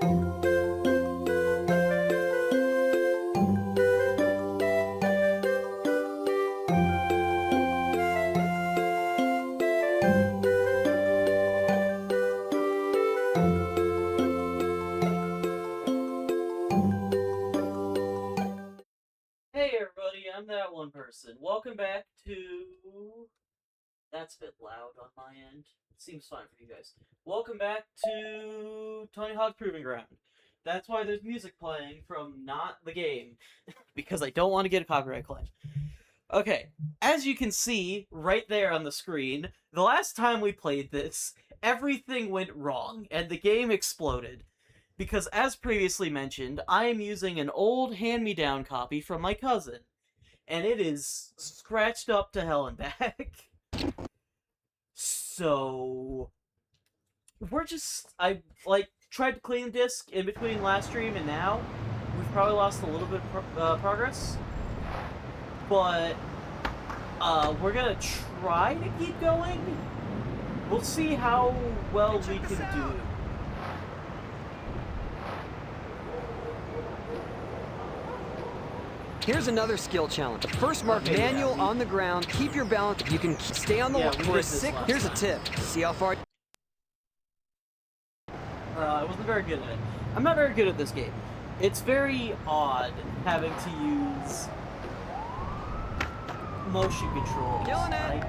Hey everybody, I'm that one person. Welcome back to... That's a bit loud on my end. It seems fine for you guys. Welcome back to Tony Hawk's Proving Ground. That's why there's music playing from not the game. Because I don't want to get a copyright claim. Okay, as you can see right there on the screen, the last time we played this, everything went wrong, and the game exploded. Because, as previously mentioned, I am using an old hand-me-down copy from my cousin, and it is scratched up to hell and back. So, I, tried to clean the disc in between last stream and now. We've probably lost a little bit of progress, but, we're gonna try to keep going. We'll see how well we can do. Here's another skill challenge. First, mark manual on the ground. Keep your balance. You can stay on the line for a sick. Here's a tip. See how far. I wasn't very good at it. I'm not very good at this game. It's very odd having to use motion controls. I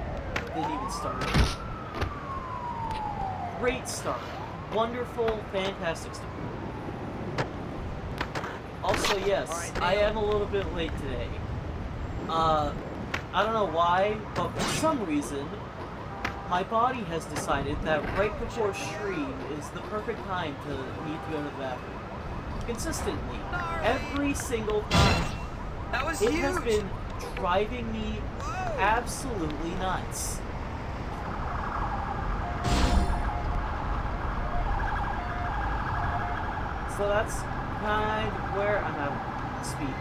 didn't even start. Great start. Wonderful, fantastic start. Also, yes, I am a little bit late today. I don't know why, but for some reason, my body has decided that right before stream is the perfect time to need to go to the bathroom. Consistently. Every single time. That was huge! It has been driving me absolutely nuts. So that's kind of where I'm out of speed.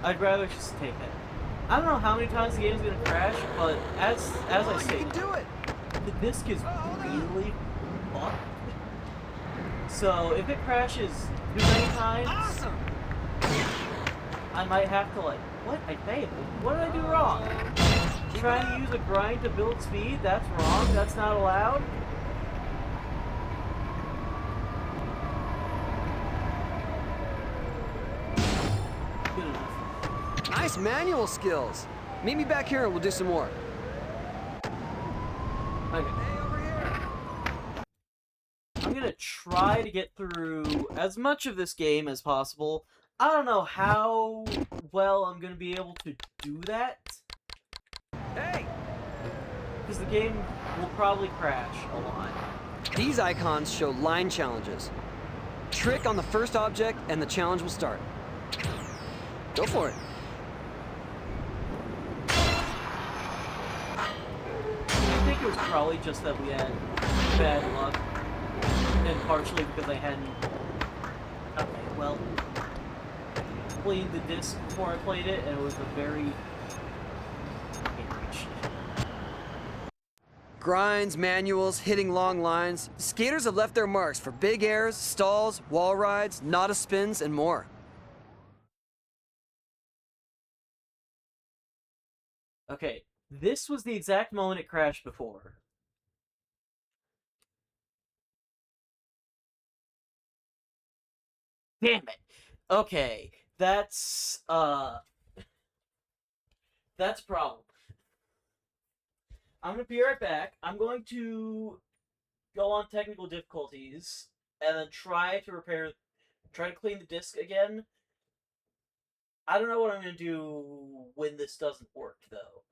I'd rather just take it. I don't know how many times the game's gonna crash, but as I stated, the disc is really fucked. So if it crashes too many times, I might have to what? I failed. What did I do wrong? Trying to use a grind to build speed? That's wrong. That's not allowed. Nice manual skills. Meet me back here and we'll do some more. Okay. Hey, over here. I'm gonna try to get through as much of this game as possible. I don't know how well I'm gonna be able to do that. Hey! Because the game will probably crash a lot. These icons show line challenges. Trick on the first object and the challenge will start. Go for it. I think it was probably just that we had bad luck. And partially because I hadn't... Okay, well... played the disc before I played it, and it was a very... Grinds, manuals, hitting long lines. Skaters have left their marks for big airs, stalls, wall rides, nada spins, and more. Okay, this was the exact moment it crashed before. Damn it! Okay, that's a problem. I'm gonna be right back. I'm going to go on technical difficulties and then try to clean the disc again. I don't know what I'm gonna do when this doesn't work, though.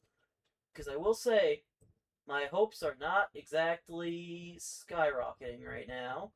Because I will say, my hopes are not exactly skyrocketing right now.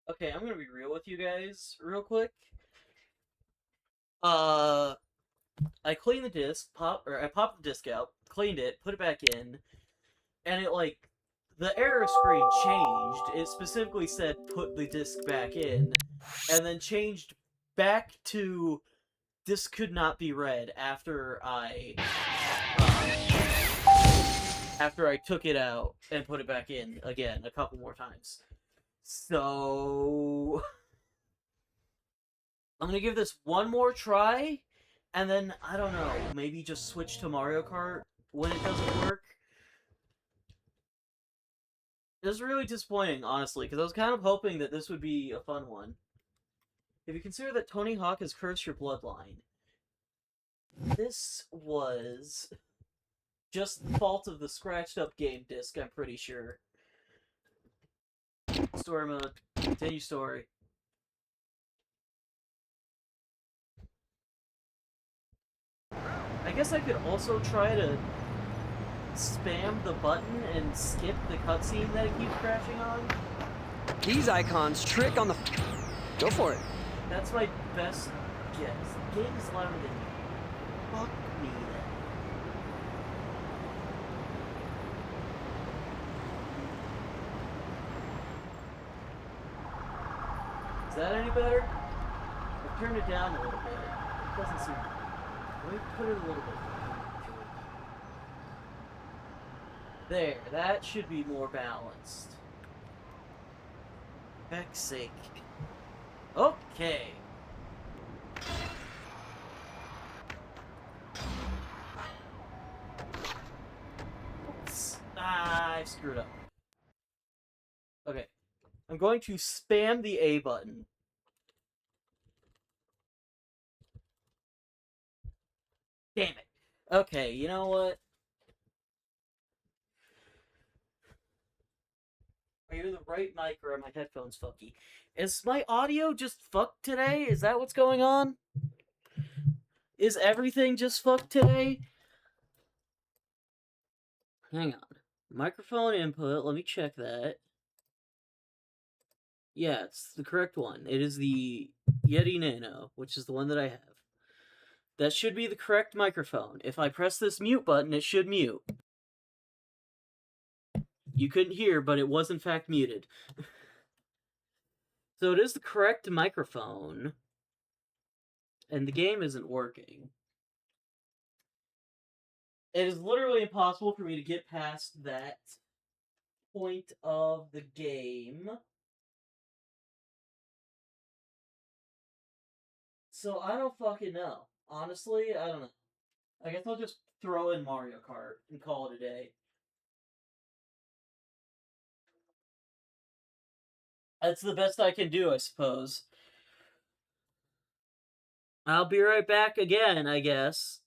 Okay, I'm gonna be real with you guys real quick. Uh, I cleaned the disc, I popped the disc out, cleaned it, put it back in, and it like the error screen changed. It specifically said put the disc back in, and then changed back to this could not be read after I took it out and put it back in again a couple more times. So I'm gonna give this one more try, and then I don't know, maybe just switch to Mario Kart when it doesn't work. It was really disappointing, honestly, because I was kind of hoping that this would be a fun one. If you consider that Tony Hawk has cursed your bloodline, this was just the fault of the scratched up game disc, I'm pretty sure. Story mode. Continue story. I guess I could also try to spam the button and skip the cutscene that it keeps crashing on. These icons trick on the... Go for it. That's my best guess. The game is louder than me. Fuck me then. Is that any better? I've turned it down a little bit. It doesn't seem... Let me put it a little bit. There, that should be more balanced. Heck's sake. Okay. Oops. I screwed up. Okay. I'm going to spam the A button. Damn it. Okay, you know what? Are you the right mic or are my headphones funky? Is my audio just fucked today? Is that what's going on? Is everything just fucked today? Hang on. Microphone input, let me check that. Yeah, it's the correct one. It is the Yeti Nano, which is the one that I have. That should be the correct microphone. If I press this mute button, it should mute. You couldn't hear, but it was in fact muted. So it is the correct microphone. And the game isn't working. It is literally impossible for me to get past that point of the game. So I don't fucking know. Honestly, I don't know. I guess I'll just throw in Mario Kart and call it a day. That's the best I can do, I suppose. I'll be right back again, I guess.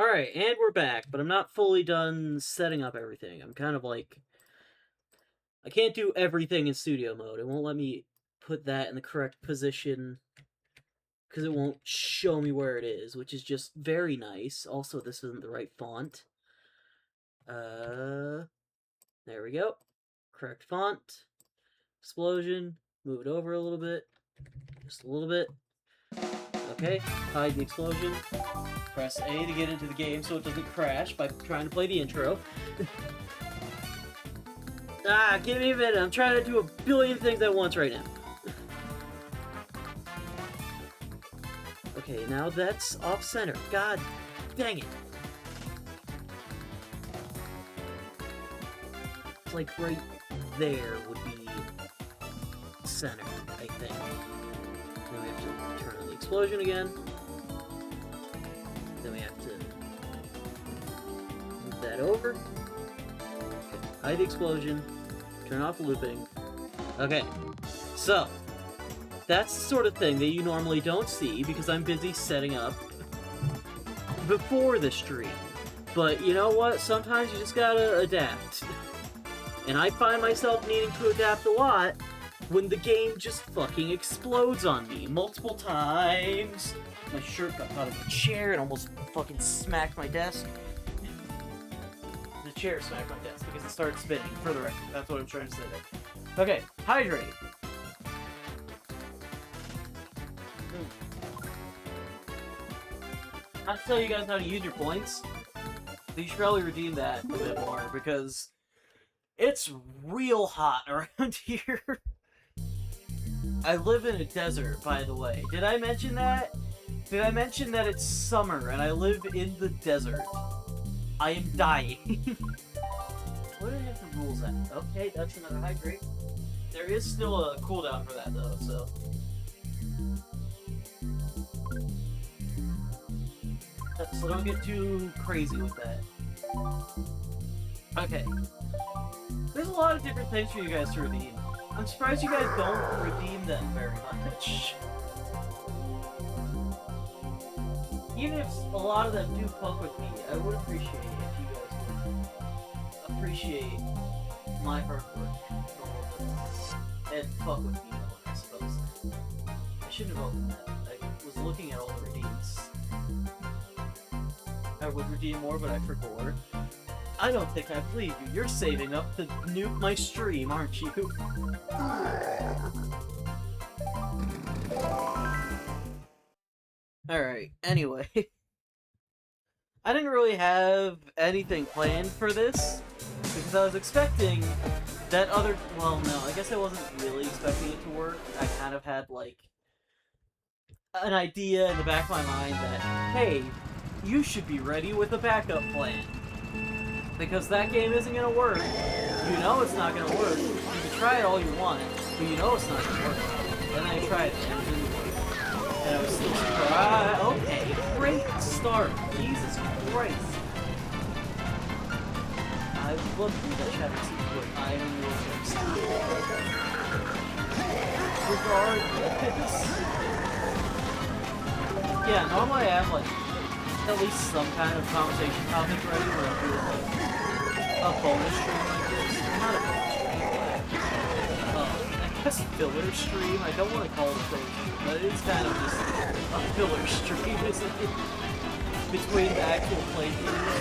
Alright, and we're back, but I'm not fully done setting up everything. I'm kind of like... I can't do everything in studio mode. It won't let me put that in the correct position because it won't show me where it is, which is just very nice. Also, this isn't the right font. There we go. Correct font. Explosion. Move it over a little bit. Just a little bit. Okay, hide the explosion. Press A to get into the game so it doesn't crash by trying to play the intro. Give me a minute. I'm trying to do a billion things at once right now. Okay, now that's off center. God dang it. It's like right there would be center, I think. Then we have to turn on the explosion again. Then we have to move that over. Okay, hide the explosion. Turn off looping. Okay, so that's the sort of thing that you normally don't see because I'm busy setting up before the stream. But you know what? Sometimes you just gotta adapt. And I find myself needing to adapt a lot when the game just fucking explodes on me multiple times. My shirt got caught in the chair and almost fucking smacked my desk. The chair smacked my desk because it started spinning, for the record. That's what I'm trying to say there. Okay, hydrate. Not to tell you guys how to use your points, but you should probably redeem that a bit more because it's real hot around here. I live in a desert, by the way. Did I mention that? Did I mention that it's summer and I live in the desert? I am dying. What do I have the rules at? Okay, that's another hydrate. There is still a cooldown for that, though, so... So don't get too crazy with that. Okay. There's a lot of different things for you guys to redeem. I'm surprised you guys don't redeem them very much. Even if a lot of them do fuck with me, I would appreciate it if you guys would appreciate my hard work and fuck with me more, I suppose. I shouldn't have opened that. I was looking at all the redeems. I would redeem more, but I forgot. I don't think I believe you. You're saving up to nuke my stream, aren't you? Alright, anyway. I didn't really have anything planned for this, because I was expecting that other... Well, no, I guess I wasn't really expecting it to work. I kind of had, like, an idea in the back of my mind that, hey, you should be ready with a backup plan. Because that game isn't gonna work. You know it's not gonna work. You can try it all you want, but you know it's not gonna work. And then I tried it, and it didn't work. And I was still surprised. Okay, great start. Jesus Christ. I would love to do that chat and see what I am Regardless. Yeah, normally I have, like, at least some kind of conversation topic ready where I'm doing, like, a bonus stream like this. Not a bonus stream, but, I guess filler stream. I don't want to call it a filler stream, but it's kind of just a filler stream, isn't it? Between the actual playthroughs.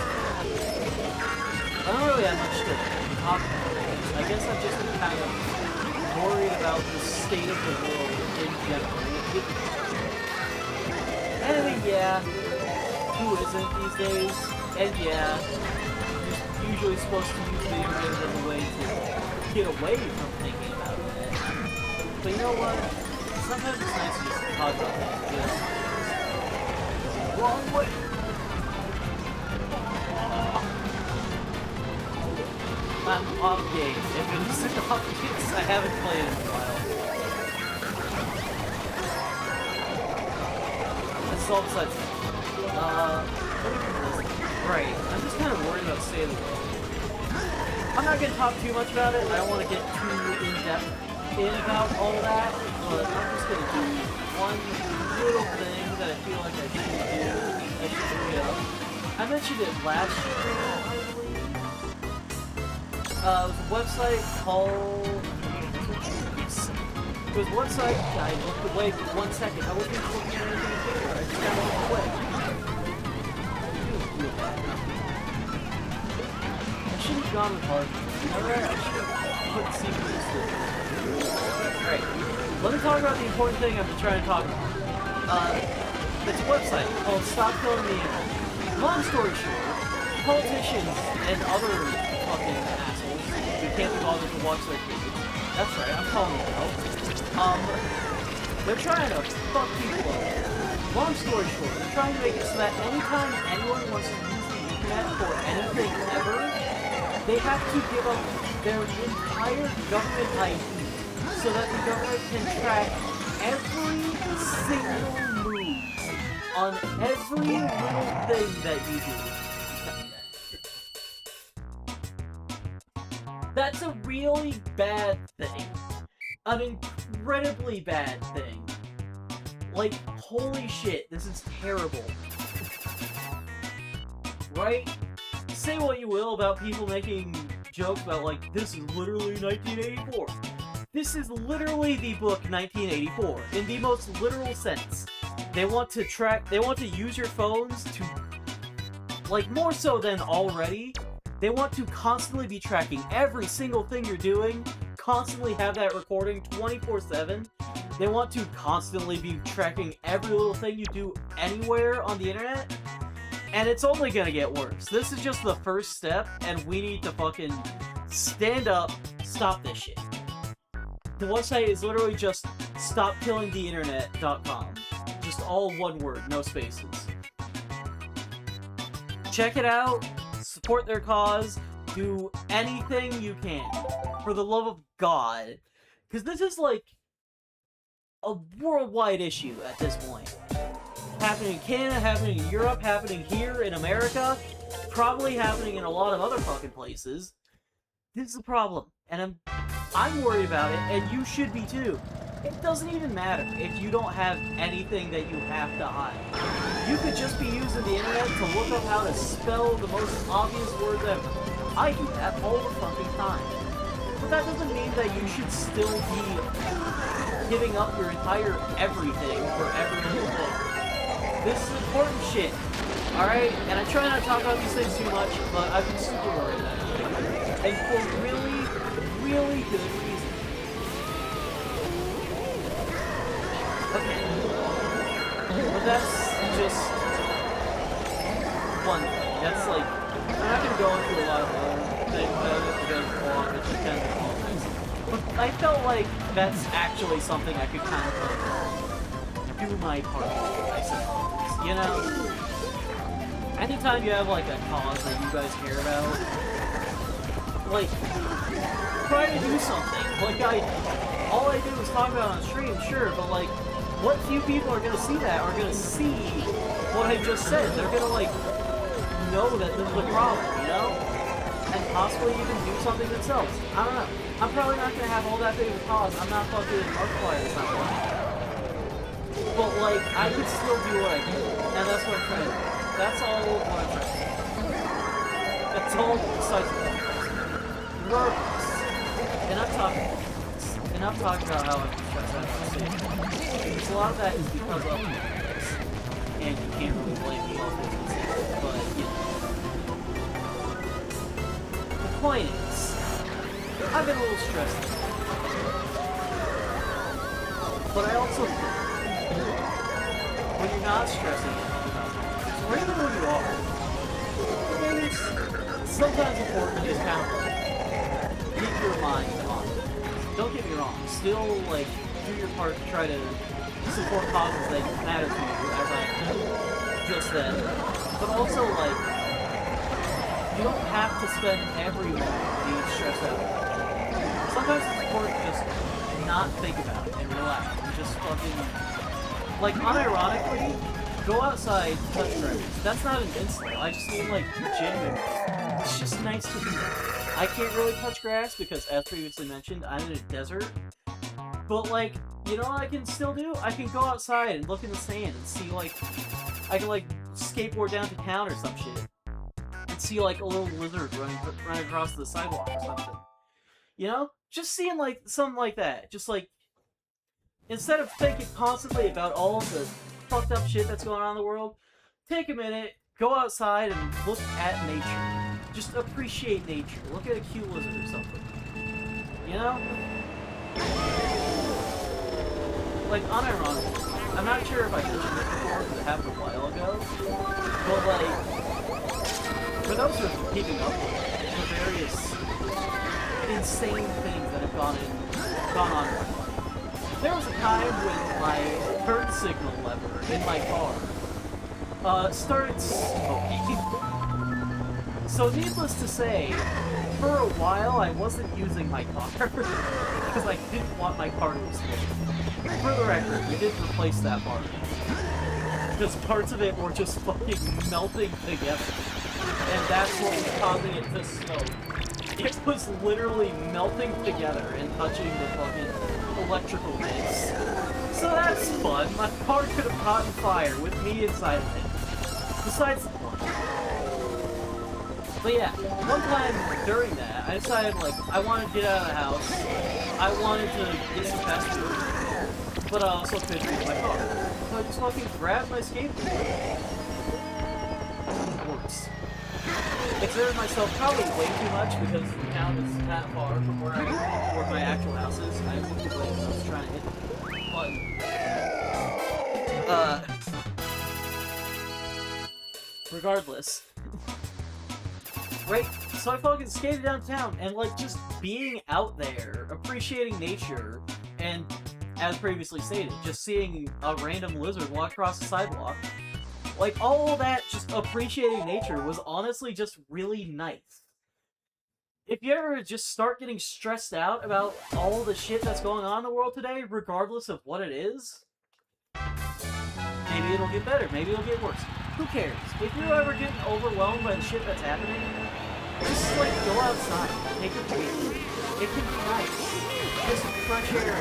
I don't really have much to talk about. I guess I've just been kind of worried about the state of the world in general. And yeah, who isn't these days? And yeah, you're usually supposed to use video games as a way to get away from thinking about it. But you know what? Sometimes it's nice to just talk about that. You know? Wrong way! I'm off game. If it was off games, I haven't played in a while. That's all besides that. Right, I'm just kind of worried about state of the world. I'm not going to talk too much about it. I don't want to get too in-depth about all that, but I'm just going to do one little thing that I feel like I should do. I should bring it up. I mentioned it last year, I believe. It was a website called... Yes. It was a website... I looked away for 1 second. I wasn't even looking at anything in particular. I just kind of looked away. I should have gone with hard. Alright, I should have put secrets to it. Alright, let me talk about the important thing I've been trying to talk about. It's a website called Stop Killing the Internet. Long story short, politicians and other fucking assholes who can't be bothered to watch their kids. That's right, I'm calling it out. They're trying to fuck people up. Long story short, they're trying to make it so that anytime anyone wants to use the internet for anything ever, they have to give up their entire government ID so that the government can track every single move on every little thing that you do. That's a really bad thing. An incredibly bad thing. Like, holy shit, this is terrible. Right? Say what you will about people making jokes about, like, this is literally 1984. This is literally the book 1984, in the most literal sense. They want to use your phones to, like, more so than already, they want to constantly be tracking every single thing you're doing, constantly have that recording 24/7. They want to constantly be tracking every little thing you do anywhere on the internet, and it's only gonna get worse. This is just the first step, and we need to fucking stand up, stop this shit. The website is literally just stopkillingtheinternet.com. Just all one word, no spaces. Check it out, support their cause, do anything you can. For the love of God. Because this is like a worldwide issue at this point. Happening in Canada, happening in Europe, happening here in America, probably happening in a lot of other fucking places. This is a problem, and I'm worried about it, and you should be too. It doesn't even matter if you don't have anything that you have to hide. You could just be using the internet to look up how to spell the most obvious words ever. I do that all the fucking time. But that doesn't mean that you should still be giving up your entire everything for every little thing. This is important shit, alright? And I try not to talk about these things too much, but I've been super worried about it. And for really, really good reason. Okay. But that's just one thing. That's like, I'm not gonna go into a lot of other things about it because it's just kind of complex. But I felt like that's actually something I could kind of like, do my part, I suppose. You know? Anytime you have like a cause that you guys care about, like, try to do something. Like, all I did was talk about it on stream, sure, but like, what few people are gonna see that are gonna see what I just said. They're gonna like know that this is a problem, you know? And possibly even do something themselves. I don't know. I'm probably not gonna have all that big of a cause. I'm not fucking Markiplier, it's not one. But like, I could still do what I can. And that's what I'm trying to do. That's all what I'm trying to do. That's all besides the point. Regardless. Enough talking about how I'm stressed out about safety. Because a lot of that is because of this. And you can't really blame me on this. But, you know. The point is, I've been a little stressed. But I also think, when you're not stressing about things, or even when you are, it's sometimes important to just kind of keep your mind on it. Don't get me wrong, still, like, do your part to try to support causes that matter to you, as I just said. But also, like, you don't have to spend every moment being stressed out. Sometimes it's important to just not think about it and relax. And just fucking, like, unironically, go outside, touch grass. That's not an insult. I just mean, like, genuinely. It's just nice to do that. I can't really touch grass because, as previously mentioned, I'm in a desert. But, like, you know what I can still do? I can go outside and look in the sand and see, like, I can, like, skateboard down to town or some shit and see like a little lizard running across the sidewalk or something. You know? Just seeing like something like that. Just like instead of thinking constantly about all of the fucked up shit that's going on in the world, take a minute, go outside and look at nature. Just appreciate nature. Look at a cute lizard or something. You know? Like, unironically, I'm not sure if I mentioned this before because it happened a while ago, but like, for those who are keeping up with the various insane things that have gone on in my life, there was a time when my turn signal lever in my car started smoking. So needless to say, for a while I wasn't using my car because I didn't want my car to explode. For the record, we did replace that part because parts of it were just fucking melting together, and that's what was causing it to smoke. It was literally melting together and touching the fucking electrical base. So that's fun. My car could have caught on fire with me inside of it. Besides the point. But yeah, one time during that, I decided, like, I wanted to get out of the house. I wanted to get some fast food, but I also couldn't use my car. So I just fucking grabbed my skateboard. It works. Exerted myself probably way too much because the town is that far from where my actual house is. I moved away because I was trying to hit the button. Regardless. Right, so I fucking skated downtown, and like, just being out there, appreciating nature, and, as previously stated, just seeing a random lizard walk across the sidewalk, like, all that, just appreciating nature was honestly just really nice. If you ever just start getting stressed out about all the shit that's going on in the world today, regardless of what it is, maybe it'll get better, maybe it'll get worse. Who cares? If you're ever getting overwhelmed by the shit that's happening, just, like, go outside, take a break. It can be nice. Get some fresh air,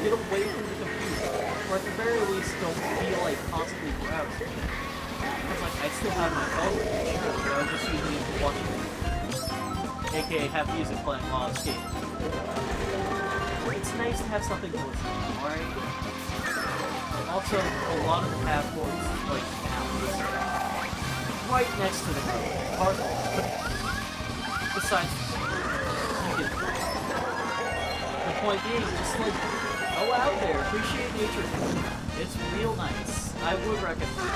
get away from the computer, or at the very least, don't feel like constantly browsing. Because, like, I still have my phone, sure, but I'm just using it to watch it. AKA have music playing while I'm skating. It's nice to have something to listen to, alright? Also, a lot of the passports, like, right next to the road. Besides, you can, the point being, just like, go out there, appreciate nature. It's real nice. I would recommend it.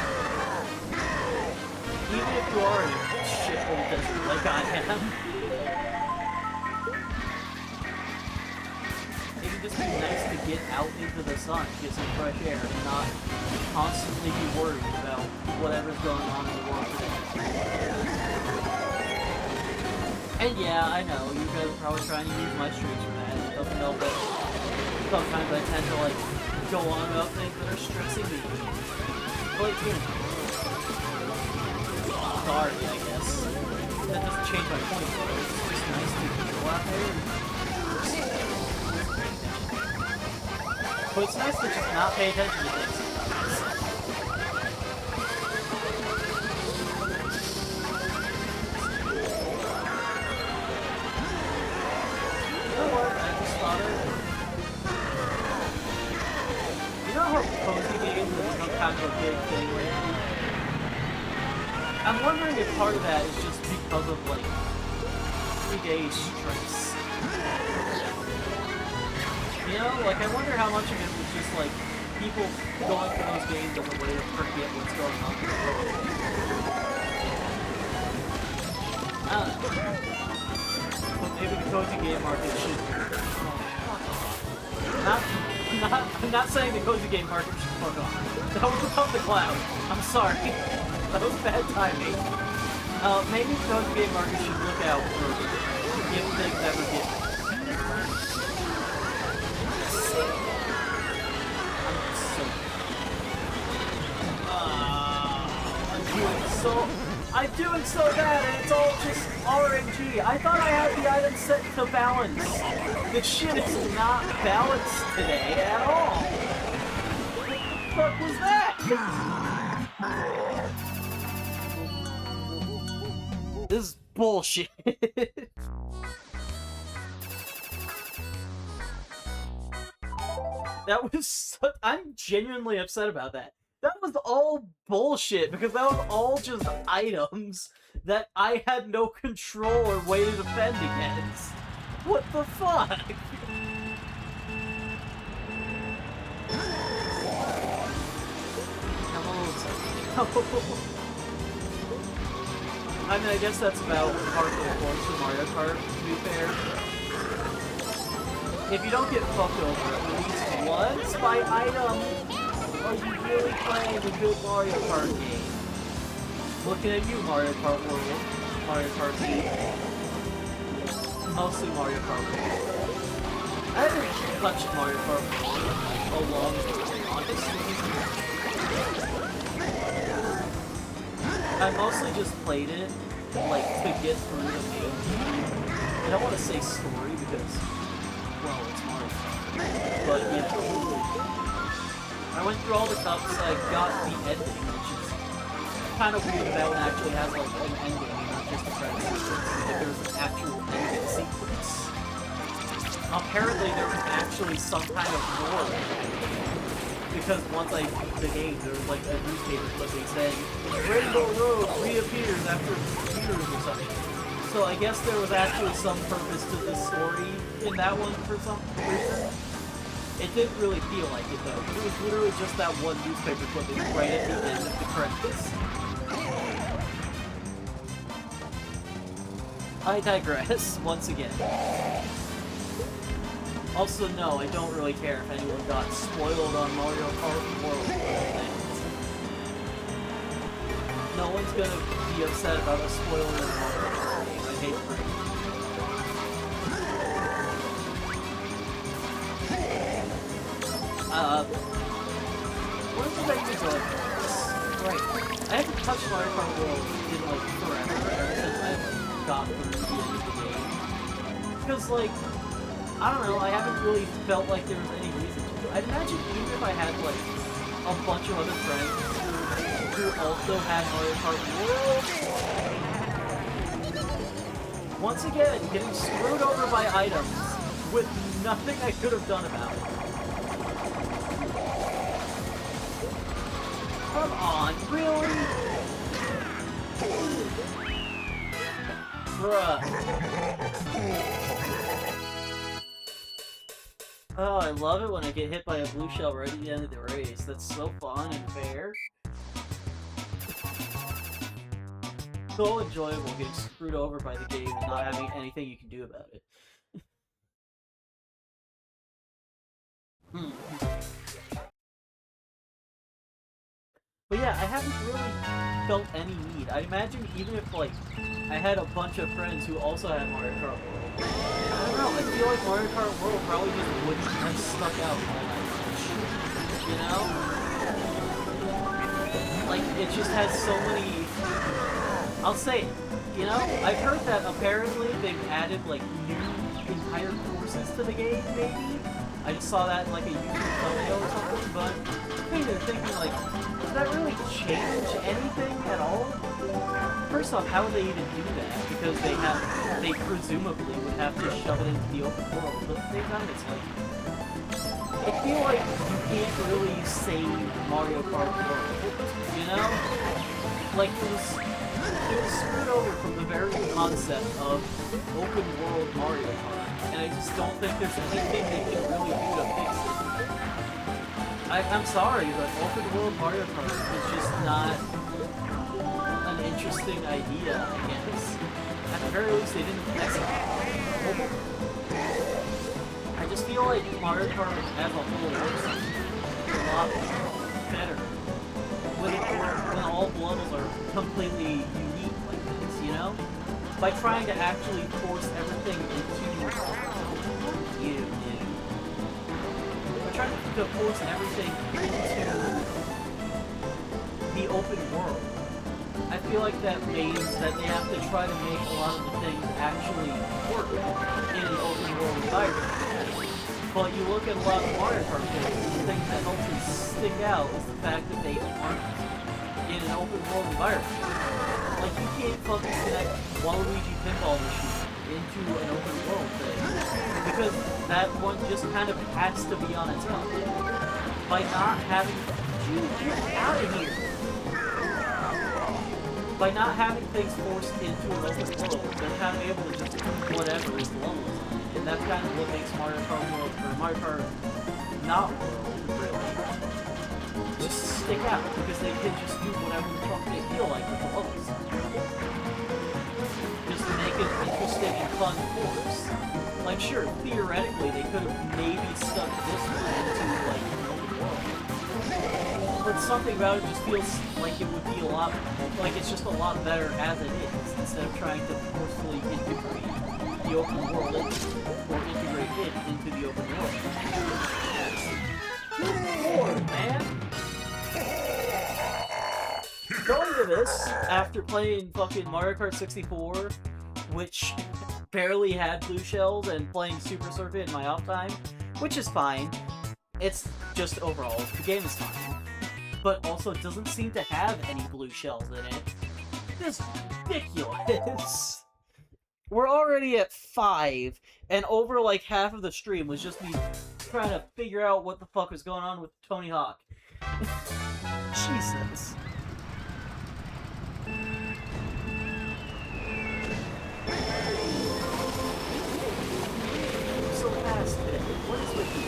Even if you are in a shithole desert like I am. It can just be nice to get out into the sun, get some fresh air, and not constantly be worried about whatever's going on in the world today. And yeah, I know, you guys are probably trying to use my streaks for that. It doesn't help that sometimes I tend to, like, go on about things that are stressing me. But, you know, sorry, I guess. That doesn't change my point, though. It's just nice to go out there and but it's nice to just not pay attention to things. You know what? I just thought of it. You know how cozy games have become kind of a big thing lately? I'm wondering if part of that is just because of, like, everyday stress. You know, like, I wonder how much of it was just, like, people going for those games as a way to forget what's going on in the world. I don't know. But maybe the cozy game market should... I'm not saying the cozy game market should fuck off. That was above the cloud. I'm sorry. That was bad timing. Maybe the cozy game market should look out for gift things that were given. I'm doing so bad, and it's all just RNG. I thought I had the items set to balance. The shit is not balanced today at all. What the fuck was that? This is bullshit. That was so, I'm genuinely upset about that. That was all bullshit because that was all just items that I had no control or way to defend against. What the fuck? I mean, I guess that's about par for the course for Mario Kart, to be fair. If you don't get fucked over at least once by item, are you really playing a good Mario Kart game? Looking at you, Mario Kart World, Mario Kart League. Mostly Mario Kart World. I haven't touched Mario Kart World in a long time, honestly. I mostly just played it, like, to get through the game. I don't want to say story because, well, it's Mario Kart. But, you know, I went through all the cups, I got the ending, which is kind of weird that one actually has, like, an ending, not just a credit sequence. Like, there's an actual ending sequence. Apparently, there was actually some kind of lore. Because once I beat the game, there was like a newspaper clipping saying, Rainbow Road reappears after years or something. So I guess there was actually some purpose to this story in that one for some reason. It didn't really feel like it though. It was literally just that one newspaper clipping right at the end of the credits. I digress, once again. Also, no, I don't really care if anyone got spoiled on Mario Kart World. No one's gonna be upset about a spoiler in Mario Kart game. I hate it. What did I do about this? Right. I haven't touched Mario Kart World in, like, forever, ever since I, like, got through the end of the game. Because, like, I don't know, I haven't really felt like there was any reason to. I'd imagine even if I had, like, a bunch of other friends who also had Mario Kart World, once again, getting screwed over by items with nothing I could have done about it. Come on, really? Bruh. Oh, I love it when I get hit by a blue shell right at the end of the race. That's so fun and fair. So enjoyable getting screwed over by the game and not having anything you can do about it. But yeah, I haven't really felt any need. I imagine even if, like, I had a bunch of friends who also had Mario Kart World. I don't know, I feel like Mario Kart World probably just wouldn't have stuck out all that much. You know? Like, it just has so many... I'll say it, you know? I've heard that apparently they've added, like, new entire courses to the game, maybe? I just saw that in, like, a YouTube thumbnail or something, but I'm kind of thinking, like, does that really change anything at all? First off, how would they even do that? Because they presumably would have to shove it into the open world, but at the same time, it's like, I feel like you can't really save Mario Kart World, you know? Like, it was screwed over from the very concept of open world Mario Kart, and I just don't think there's anything they can really do to fix it. I'm sorry, but open world Mario Kart is just not an interesting idea, I guess. At the very least, they didn't execute it. I just feel like Mario Kart as a whole works a lot better when all levels are completely unique like this, you know? By trying to actually force everything into By trying to force everything into the open world. I feel like that means that they have to try to make a lot of the things actually work in an open world environment. But you look at a lot of Mario Kart games, the thing that helps them stick out is the fact that they aren't in an open world environment. Like, you can't fucking connect Waluigi pinball machine into an open world thing. Because that one just kind of has to be on its own. By not having... Dude, get out of here! By not having things forced into an open world, they're kind of able to just do whatever is the level design. And that's kind of what makes Mario Kart World, or Mario Kart not World, really, just stick out, because they can just do whatever the fuck they feel like with the levels. Just make it interesting and fun course. Like, sure, theoretically, they could have maybe stuck this one into, like, an open world. But something about it just feels like it would be a lot, like it's just a lot better as it is, instead of trying to forcefully integrate the open world or integrate it into the open world. Good lord, man! Going to this, after playing fucking Mario Kart 64, which barely had blue shells, and playing Super Circuit in my off time, which is fine. It's just overall, the game is fine. But also it doesn't seem to have any blue shells in it. This is ridiculous. We're already at 5, and over like half of the stream was just me trying to figure out what the fuck was going on with Tony Hawk. Jesus. So fast, man. What is with you?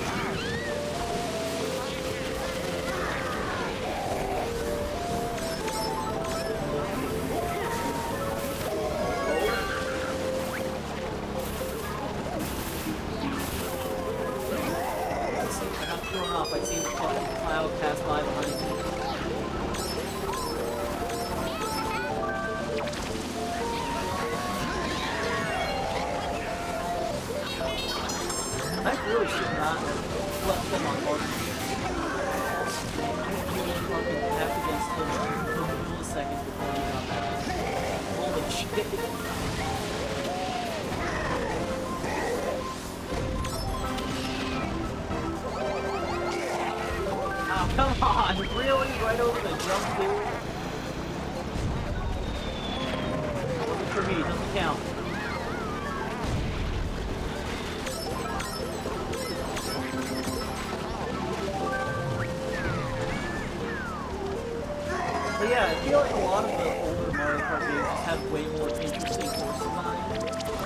Thrown off. I see the fucking cloud pass by behind me. I really should not have left them on board. Fucking tapped against him for a millisecond before he got back. Holy shit. Come on, really? Right over the jump, dude? Wasn't for me, doesn't count. But yeah, I feel like a lot of the older Mario Kart games just have way more interesting course design.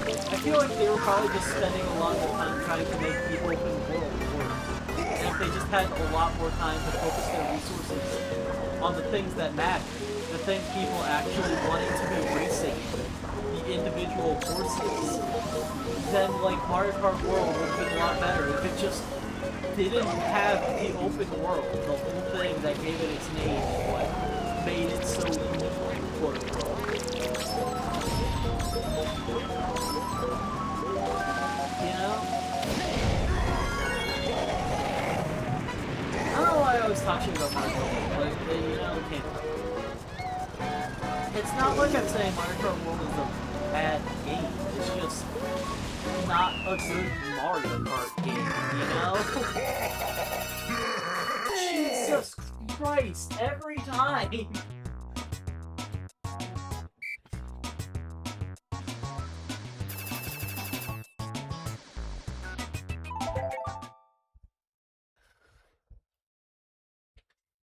I feel like they were probably just spending a lot more time trying to make the open world work. And if they just had a lot more time to focus their resources on the things that matter, the things people actually wanted to be racing, the individual courses, then like Mario Kart World would have been a lot better if it just didn't have the open world, the whole thing that gave it its name, and what made it so unique, quote unquote. You know? I don't know why I always talk shit about Mario Kart World, but you know, it can't. It's not like I'm saying Mario Kart World is a bad game. It's just not a good Mario Kart game, you know? Jesus Christ, every time!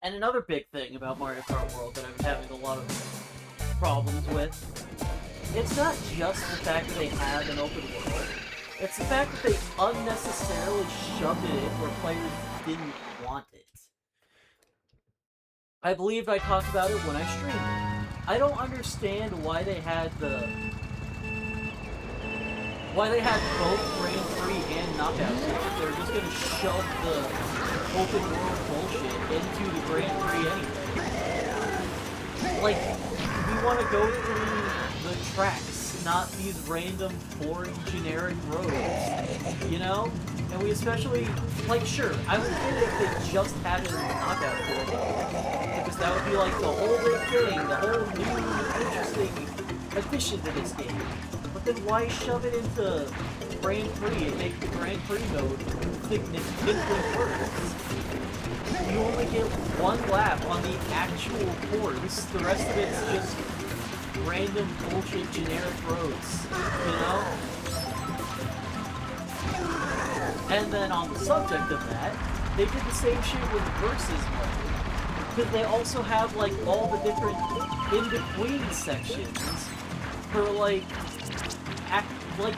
And another big thing about Mario Kart World that I'm having a lot of problems with, it's not just the fact that they have an open world, it's the fact that they unnecessarily shoved it in where players didn't want it. I believe I talked about it when I streamed it. I don't understand why they had both Grand Prix and Knockout Stage. They're just gonna shove the open world bullshit into the Grand Prix anyway. Like, we want to go through the tracks, not these random, boring, generic roads, you know? And we especially, like, sure, I would get it if they just had it in the Knockout Stage, because that would be like the whole big thing, the whole new, interesting addition to this game. But then why shove it into Grand Prix and make the Grand Prix mode significantly worse? You only get one lap on the actual course. The rest of it's just random bullshit generic roads, you know? And then on the subject of that, they did the same shit with Versus mode. Because they also have, like, all the different in-between sections for, like,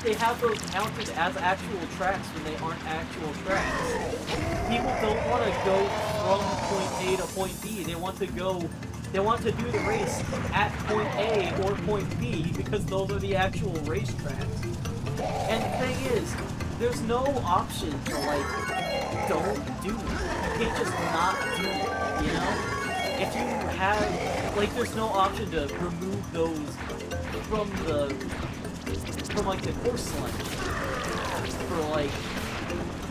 they have those counted as actual tracks when they aren't actual tracks. People don't want to go from point A to point B. They want to do the race at point A or point B because those are the actual racetracks. And the thing is, there's no option to, like, don't do it. You can't just not do it, you know? If you have, like, there's no option to remove those from like, the course selection. For, like,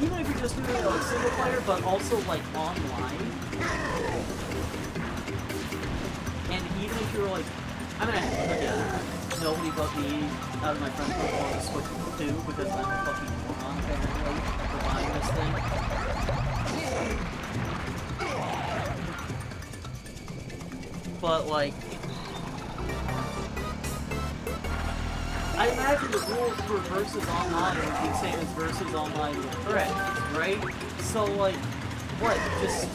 even if you're just doing it like single player, but also, like, online. And even if you're, like, I mean, again, nobody but me out of my friend group wants to switch to 2 because I'm a fucking moron apparently for buying this thing. But, like, I imagine the rules for Versus Online would be the same as Versus Online with friends, right? So, like, what, just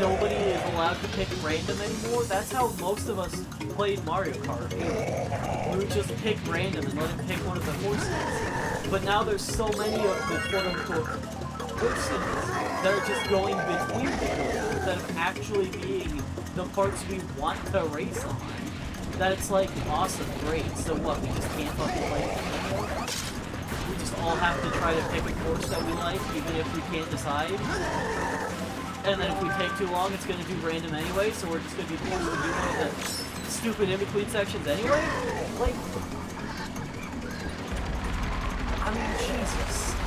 nobody is allowed to pick random anymore? That's how most of us played Mario Kart. We would just pick random and let it pick one of the horses. But now there's so many of the quote-unquote horses that are just going between the horses instead of actually being the parts we want to race on. That it's like, awesome, great, so what, we just can't fucking play it anymore? We just all have to try to pick a course that we like, even if we can't decide? And then if we take too long, it's gonna do random anyway, so we're just gonna be forced to do one of the stupid in-between sections anyway? Like, I mean, Jesus.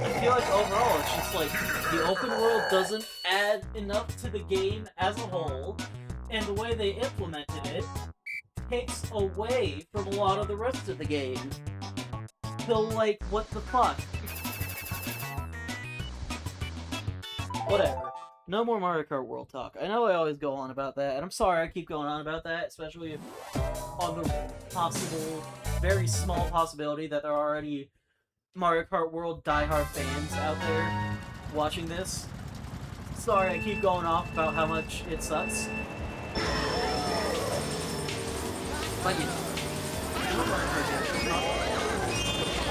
I feel like overall, it's just like, the open world doesn't add enough to the game as a whole, and the way they implemented it takes away from a lot of the rest of the game. So, like, what the fuck? Whatever. No more Mario Kart World talk. I know I always go on about that, and I'm sorry I keep going on about that, especially if on the possible, very small possibility that there are already Mario Kart World diehard fans out there watching this. Sorry I keep going off about how much it sucks. But you know.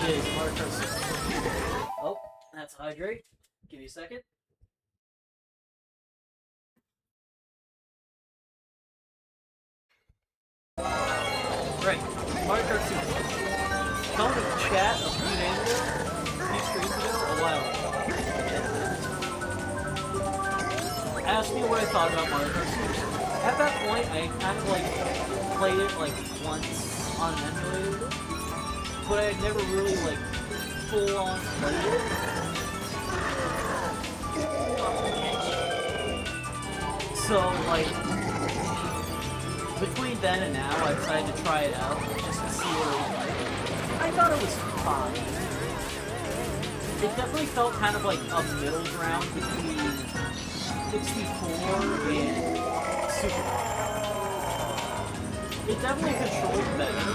It is Mario Kart 6. Oh, that's hydrate. Give me a second. Right, Mario Kart 6. Someone in chat a few days ago, a few streams ago, a while ago, asked me what I thought about Mario Kart 6. At that point, I kind of like played it like once on an emulator, but I had never really like full on played it. So like between then and now, I decided to try it out just to see what it was like. I thought it was fine. It definitely felt kind of like a middle ground between 64 and Super Mario. It definitely controlled better,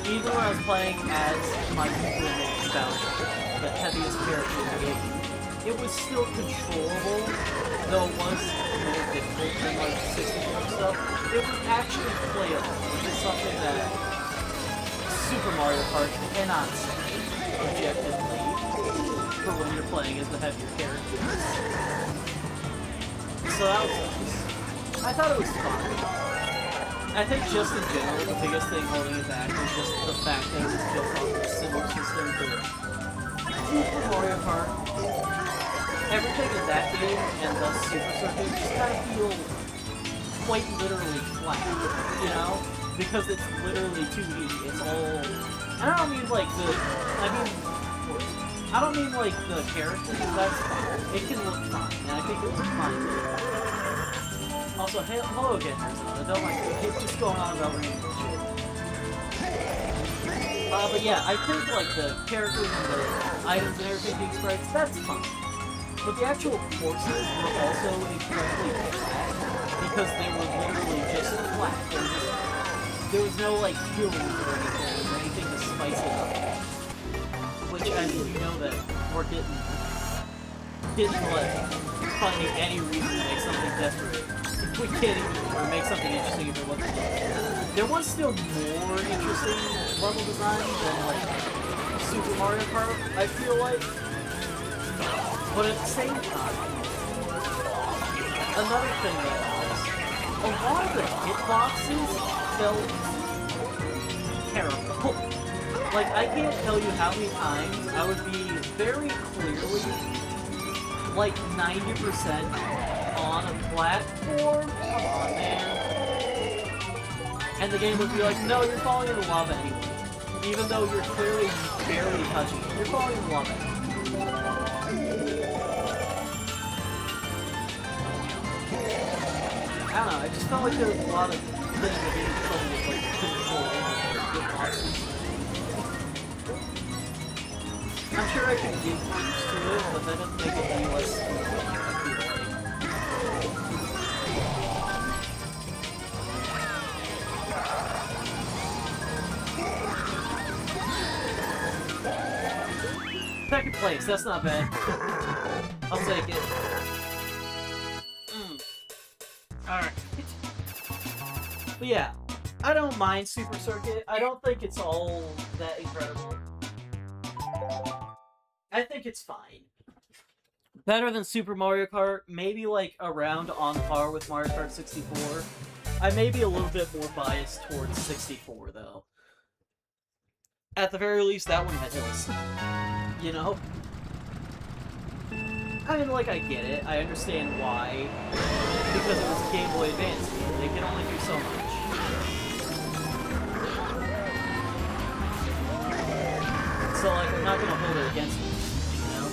even when I was playing as my limit Bowser, the heaviest character in the game. It was still controllable, though it was more difficult than like 64 stuff. It was actually playable, which is something that Super Mario Kart cannot say objectively for when you're playing as the heavier characters. So that was nice. I thought it was fun. I think just in general, the biggest thing holding it back was just the fact that it was built on a similar system to Super Mario Kart. Everything in that game and the Super Circuit just kind of feel quite literally flat, you know? Because it's literally 2D. It's all... I don't mean like the... I don't mean like the characters, that's fine. It can look fine, and I think it looks fine too. Also, hey, hello again, Arizona. Don't like keep just going on about random shit. But yeah, I think like the characters and the items and everything being sprites, that's fine. But the actual courses were also incredibly flat, because they were literally just flat. There was no like hills or anything to spice it up. Which, I mean, you know that we're getting like finding any reason to make something desperate. If we can't even make something interesting if it wasn't. There was still more interesting level design than like Super Mario Kart, I feel like. But at the same time, another thing that was, a lot of the hitboxes felt terrible. Like, I can't tell you how many times I would be very clearly, like, 90% on a platform. Come on, man. And the game would be like, no, you're falling into lava anyway. Even though you're clearly barely touching it. You're falling into lava anyway. I don't know, I just felt like there was a lot of things that being trouble with, like, control good monsters. I'm sure I could get used to it, but that doesn't make it any less smooth, I feel like. Second place, that's not bad. I'll take it. Alright. But yeah, I don't mind Super Circuit. I don't think it's all that incredible. I think it's fine. Better than Super Mario Kart, maybe like around on par with Mario Kart 64. I may be a little bit more biased towards 64 though. At the very least, that one had hills. You know? I mean, like, I get it. I understand why. Because it was a Game Boy Advance game. They can only do so much. So, like, I'm not gonna hold it against them, you know?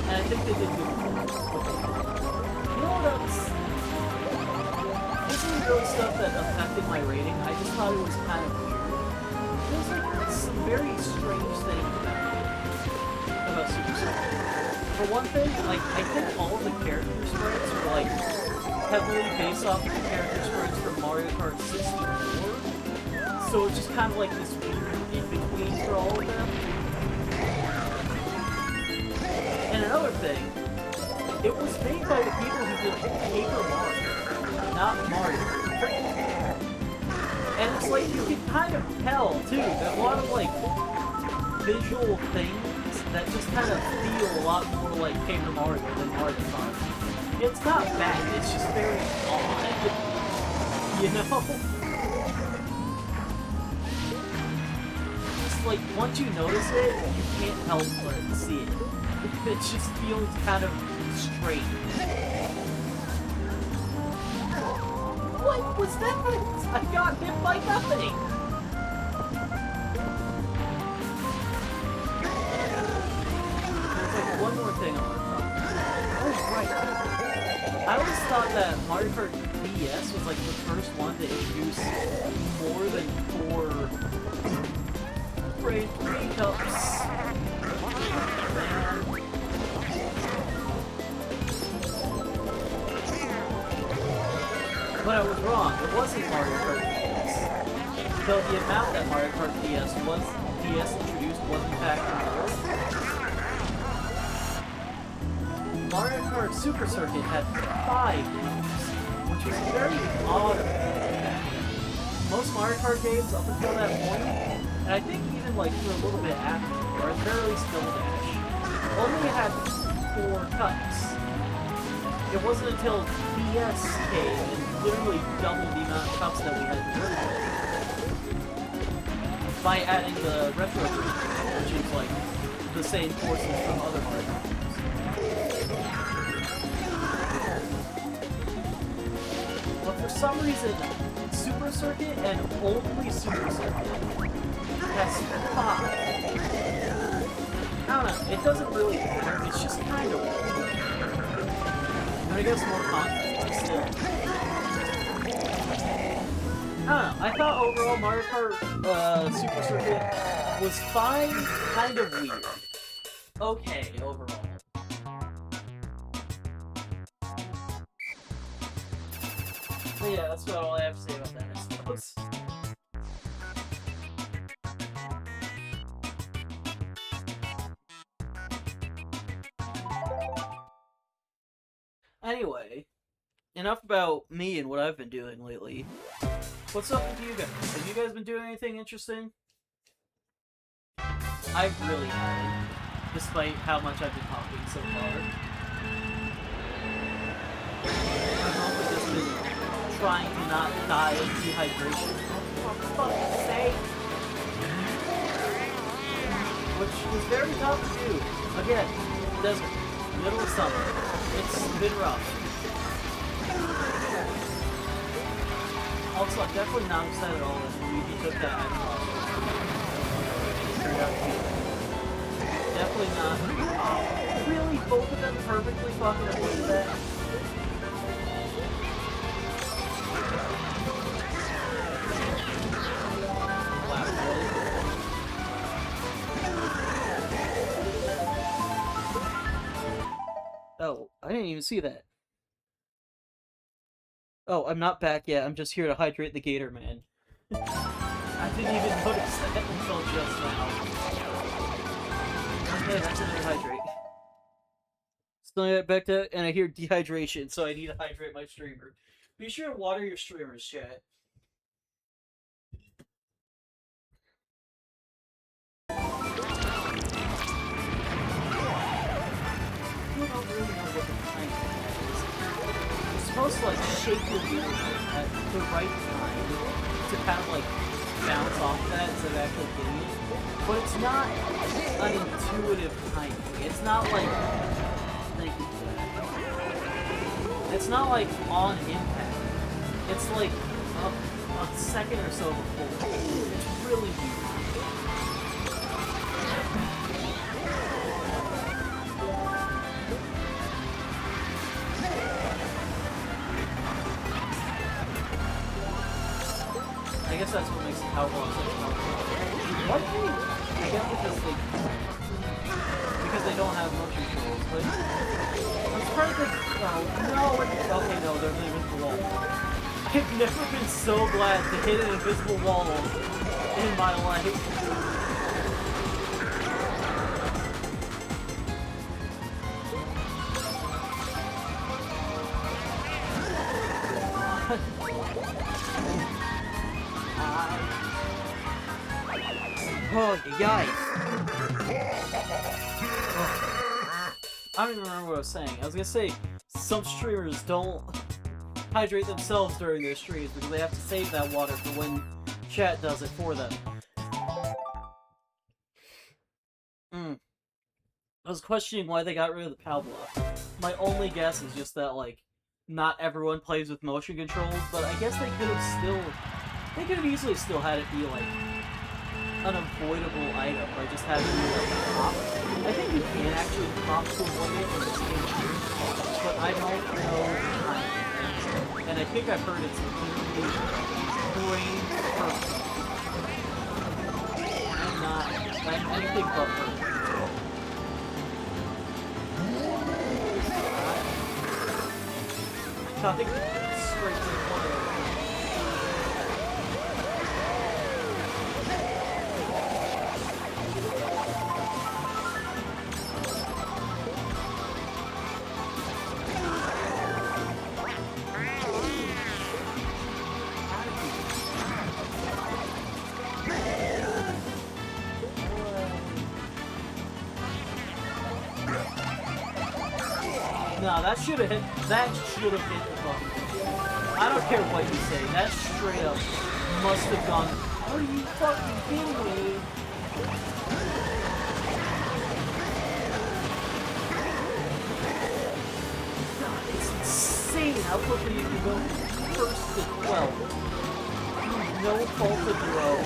And I think they did good. You know what else? This isn't really stuff that affected my rating. I just thought it was kind of weird. There's like some very strange things about Super Circuit. For one thing, like, I think all of the character sprites were like heavily based off of the character sprites from Mario Kart 64. So it's just kind of like this weird in-between for all of them. And another thing, it was made by the people who did Paper Mario, not Mario. And it's like, you can kind of tell, too, that a lot of, like, visual things that just kind of feel a lot more like Paper Mario than Mario Kart. It's not bad, it's just very odd. You know? Just, like, once you notice it, you can't help but see it. It just feels kind of strange. What was that? I got hit by nothing! There's like one more thing I want to talk about. Oh, right. I always thought that Mario Kart DS was like the first one to introduce more than 4 grade 3 cups. But I was wrong, it wasn't Mario Kart DS. Though the amount that Mario Kart DS introduced was in fact more. Mario Kart Super Circuit had 5 games, which was very odd. Most Mario Kart games up until that point, and I think even like for a little bit after, or at the very least Double Dash, only had 4 cups. It wasn't until DS came and literally doubled the amount of cups that we had to work with by adding the retro version, which is like the same courses from other Mario Kart games. But for some reason, Super Circuit and only Super Circuit has 5. I don't know, it doesn't really matter, it's just kind of weird. I guess more content, but still. I don't know, I thought overall Mario Kart Super Circuit was fine, kind of weird. Okay, overall. So yeah, that's about all I have to say about that, I suppose. Anyway, enough about me and what I've been doing lately. What's up with you guys? Have you guys been doing anything interesting? I really haven't, despite how much I've been talking so far. I've also just been trying to not die of dehydration. For fuck's sake! Which was very tough to do. Again, desert, middle of summer. It's been rough. Also, I'm definitely not upset at all that Luigi took that animal. Definitely not. Oh, really? Both of them perfectly fucking avoided that? Wow, really? Oh, I didn't even see that. Oh, I'm not back yet. I'm just here to hydrate the gator man. I didn't even notice that until just now. Okay, that's another hydrate. Still get back to, and I hear dehydration, so I need to hydrate my streamer. Be sure to water your streamers, chat. I don't really know what the time is. You're supposed to like shake your wheels at the right time to kind of like bounce off that instead of actually hitting it. But it's not an intuitive timing. It's not like, thank you for that. It's not like on impact. It's like a second or so before. It's really weird. I guess that's what makes the Powerball such a powerful. Why do you? I guess because they don't have motion controls, but it's part of the. Oh no! Okay, no, there's an invisible wall. I've never been so glad to hit an invisible wall in my life. Oh, yikes. I don't even remember what I was saying. I was gonna say, some streamers don't hydrate themselves during their streams because they have to save that water for when chat does it for them. I was questioning why they got rid of the POW block. My only guess is just that, like, not everyone plays with motion controls, but I guess they could have easily still had it be, like, an avoidable item, or just have it be, like, a pop. I think you can actually pop to avoid it in this game too, but I don't know. And I think I've heard it's completely brain perfect. I'm anything but perfect. I think straight to the corner. No, that should have hit. That should have hit the fucking thing. I don't care what you say. That straight up must have gone. Are you fucking kidding me? God, it's insane how quickly you can go first to 12. No fault of your own.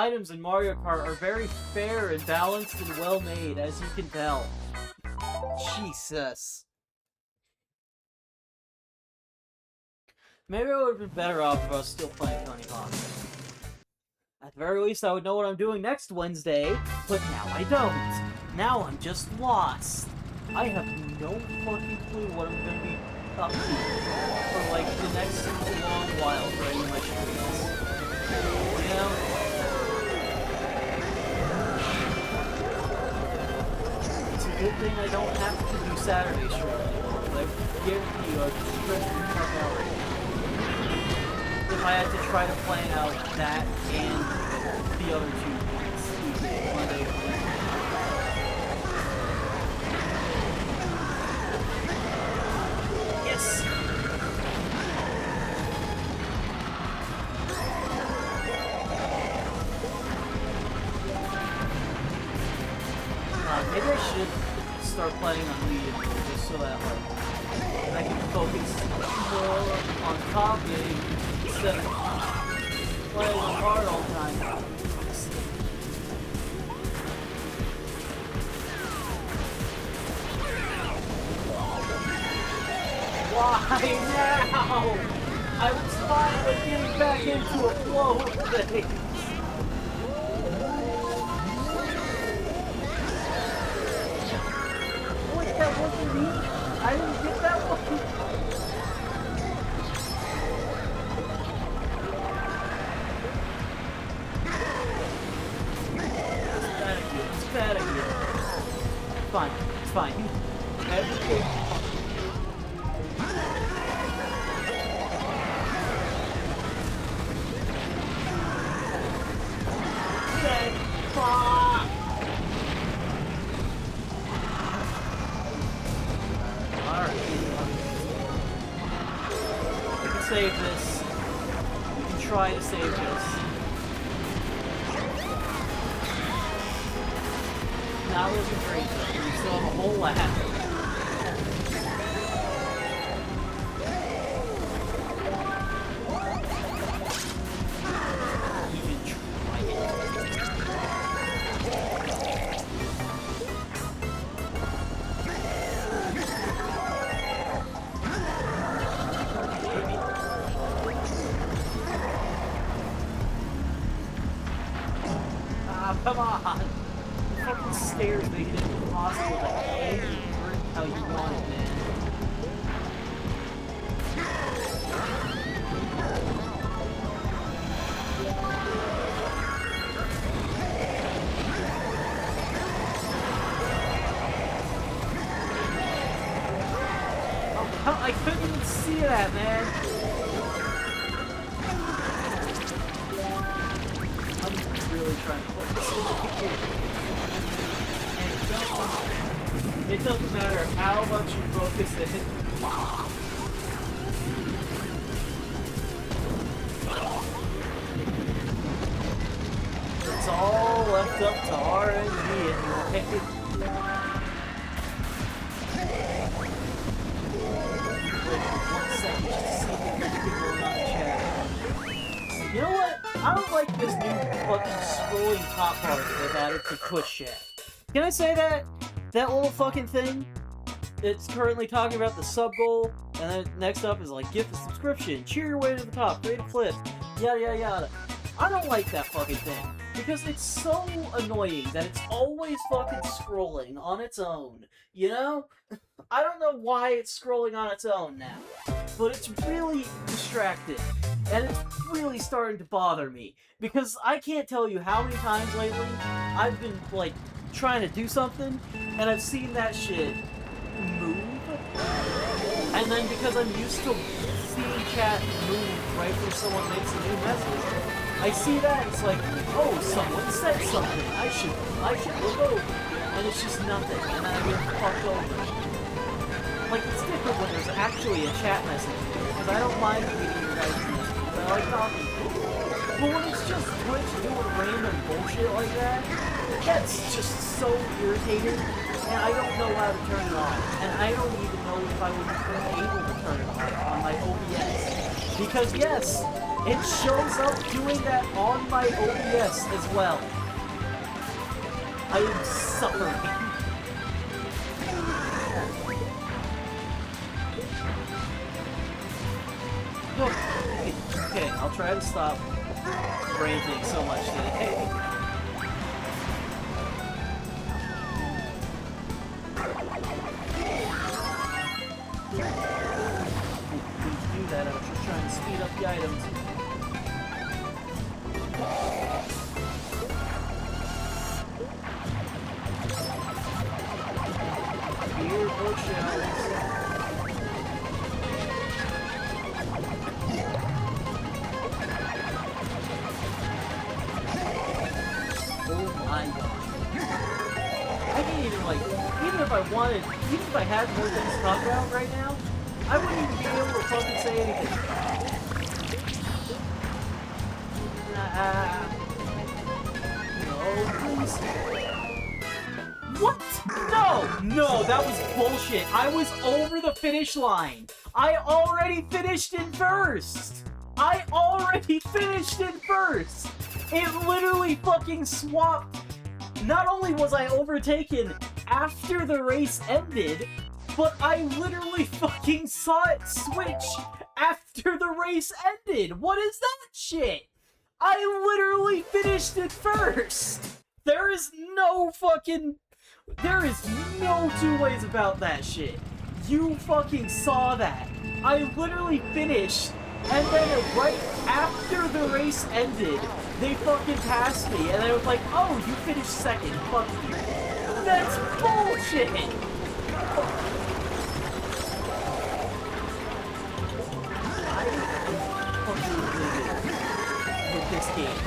items in Mario Kart are very fair and balanced and well made, as you can tell. Jesus. Maybe I would have been better off if I was still playing Tony Hawk. At the very least, I would know what I'm doing next Wednesday, but now I don't. Now I'm just lost. I have no fucking clue what I'm gonna be up to for, like, the next long while for any of my streams. You know? It's a good thing I don't have to do Saturday stream anymore, because I guarantee you I'd be stressed the fuck out right now if I had to try to plan out that and the other 2 weeks, Monday and Wednesday. Yes! Maybe I should start playing on Wii just so that, like, I can focus more on copying instead of playing on hard all the time. Why now? I was finally getting back into a flow of things. Wait, that wasn't me? I didn't get that one. It's bad again. It's fine. It's fine. Everything. Save this. We can try to save this. That wasn't great though. We still have a whole lap. We can try it. Come on! The fucking stairs make it impossible to aim and drink how you want it, man. Oh, I couldn't even see that, man! Really trying to focus. And it doesn't matter how much you focus it. It's all left up to RNG anyway. Wait for 1 second just to see if anything going on in chat. You know what? I don't like this new fucking scrolling top part they've added to push chat. Can I say that? That little fucking thing? It's currently talking about the sub goal, and then next up is like, gift a subscription, cheer your way to the top, create a clip, yada yada yada. I don't like that fucking thing, because it's so annoying that it's always fucking scrolling on its own, you know? I don't know why it's scrolling on its own now, but it's really distracting. And it's really starting to bother me, because I can't tell you how many times lately I've been, like, trying to do something, and I've seen that shit move, and then because I'm used to seeing chat move right when someone makes a new message, I see that, it's like, oh, someone said something, I should look over, and it's just nothing, and then I get fucked over. Like, it's different when there's actually a chat message, because I don't mind reading your guys' messages. I like talking to people. But when it's just Twitch doing random bullshit like that, that's just so irritating, and I don't know how to turn it on. And I don't even know if I would be able to turn it on my OBS. Because yes, It shows up doing that on my OBS as well. I am suffering. Okay, I'll try to stop ranting so much today. Do that, I was just trying to speed up the items. Here, bookshelves. Oh my god. I can't even, like, even if I wanted, even if I had more things to talk about right now, I wouldn't even be able to fucking say anything. No, please. What? No, that was bullshit. I was over the finish line. I already finished in first. It literally fucking swapped. Not only was I overtaken after the race ended, but I literally fucking saw it switch after the race ended. What is that shit? I literally finished it first. There is no two ways about that shit. You fucking saw that. I literally finished, and then right after the race ended, they fucking passed me, and I was like, oh, you finished second, fuck you. That's bullshit! I am fucking livid with this game.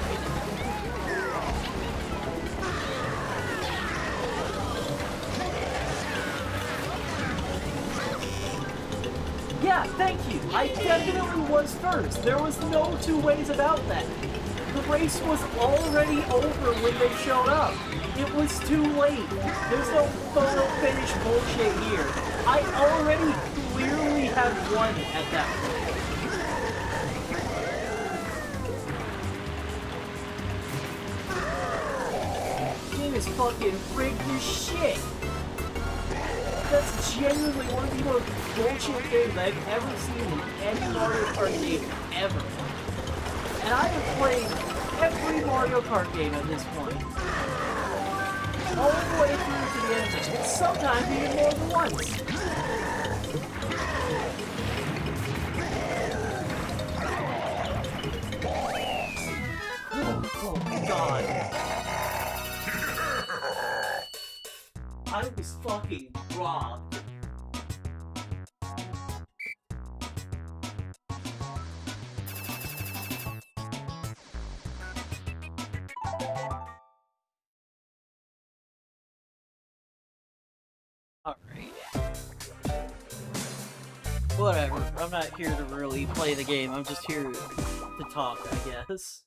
Yeah, thank you. I definitely was first. There was no two ways about that. The race was already over when they showed up. It was too late. There's no photo finish bullshit here. I already clearly had won at that point. This game is fucking rigged as shit. That's genuinely one of the most bullshit things I've ever seen in any Mario Kart game ever. And I have played every Mario Kart game at this point. All the way through to the end, sometimes even more than once. Oh god. I was fucking robbed. Alright. Whatever. I'm not here to really play the game. I'm just here to talk, I guess.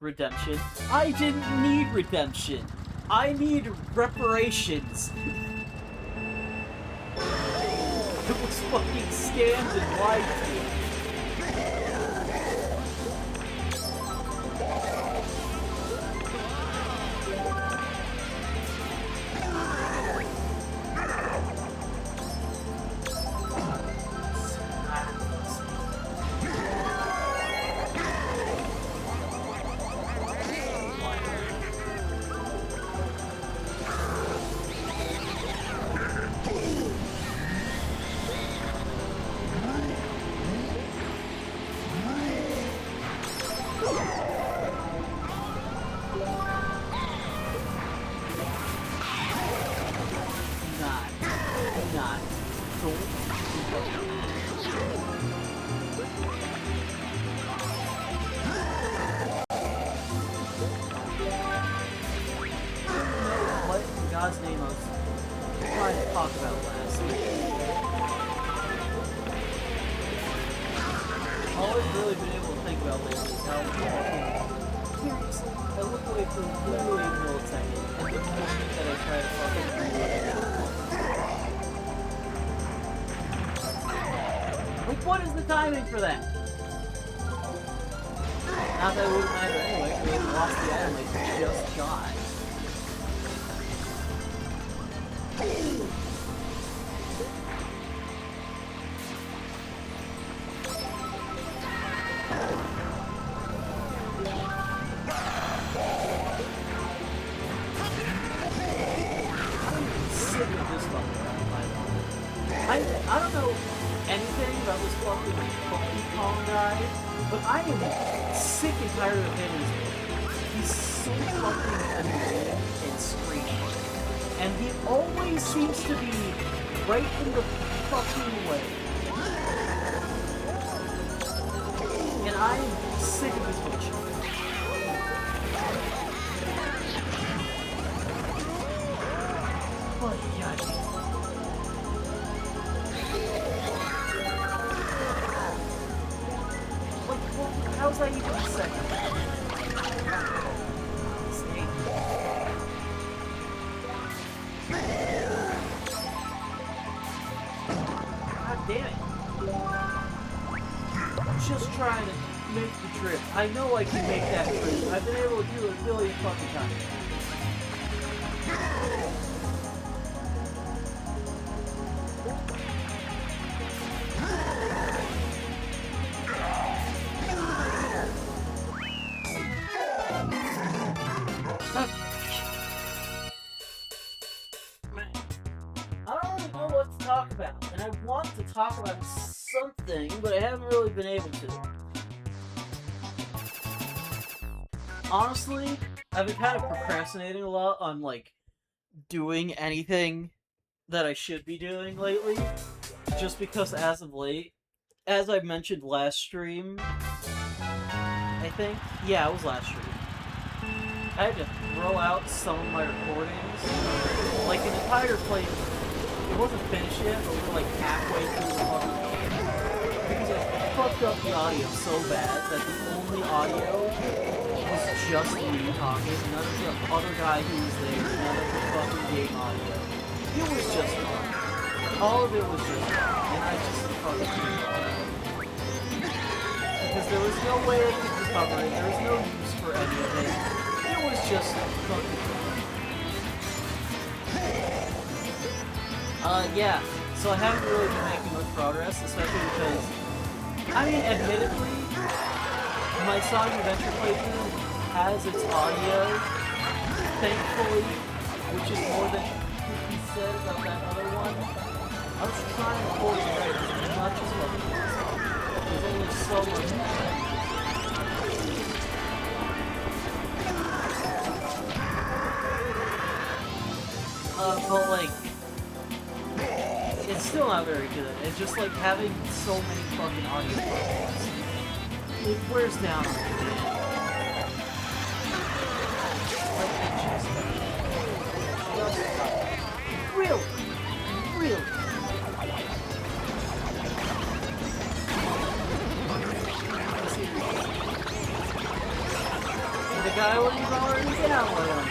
Redemption. I didn't need redemption. I need reparations. It was fucking scammed and lied to me. God's name I was trying to talk about last. All I've really been able to think about lately is how seriously, I look away for literally a millisecond, and the moment that I try to fucking like, what is the timing for that? Not that it wouldn't matter anyway, because we lost the item I just got. I don't know anything about this fucking Donkey Kong guy, but I am sick and tired of him. He's so fucking annoying and screaming. And he always seems to be right in the fucking way. And I am sick of this bullshit. But yeah. How's that even a second? Snake. God damn it. I'm just trying to make the trip. I know I can make that trip. I've been able to do it a billion fucking times. And I want to talk about something, but I haven't really been able to. Honestly, I've been kind of procrastinating a lot on, like, doing anything that I should be doing lately. Just because as of late, as I mentioned last stream, I think? Yeah, it was last stream. I had to throw out some of my recordings. Like, an entire playthrough. It wasn't finished yet, but we were like halfway through the fucking game. Because I fucked up the audio so bad that the only audio was just me talking. None of the other guy who was there, none of the fucking game audio. It was just fun. All of it was just fun. And I just fucking turned it off. Because there was no way I could recover it. There was no use for any of it. It was just fucking fun. Yeah, so I haven't really been making much progress, especially because, I mean, admittedly, my Sonic Adventure playthrough has its audio, thankfully, which is more than he said about that other one. I was trying to record it right as much as possible. There's only so much. But like, it's still not very good. It's just like having so many fucking audio problems. It wears down on me. Like, it just... Really? Really? The guy was already down with him.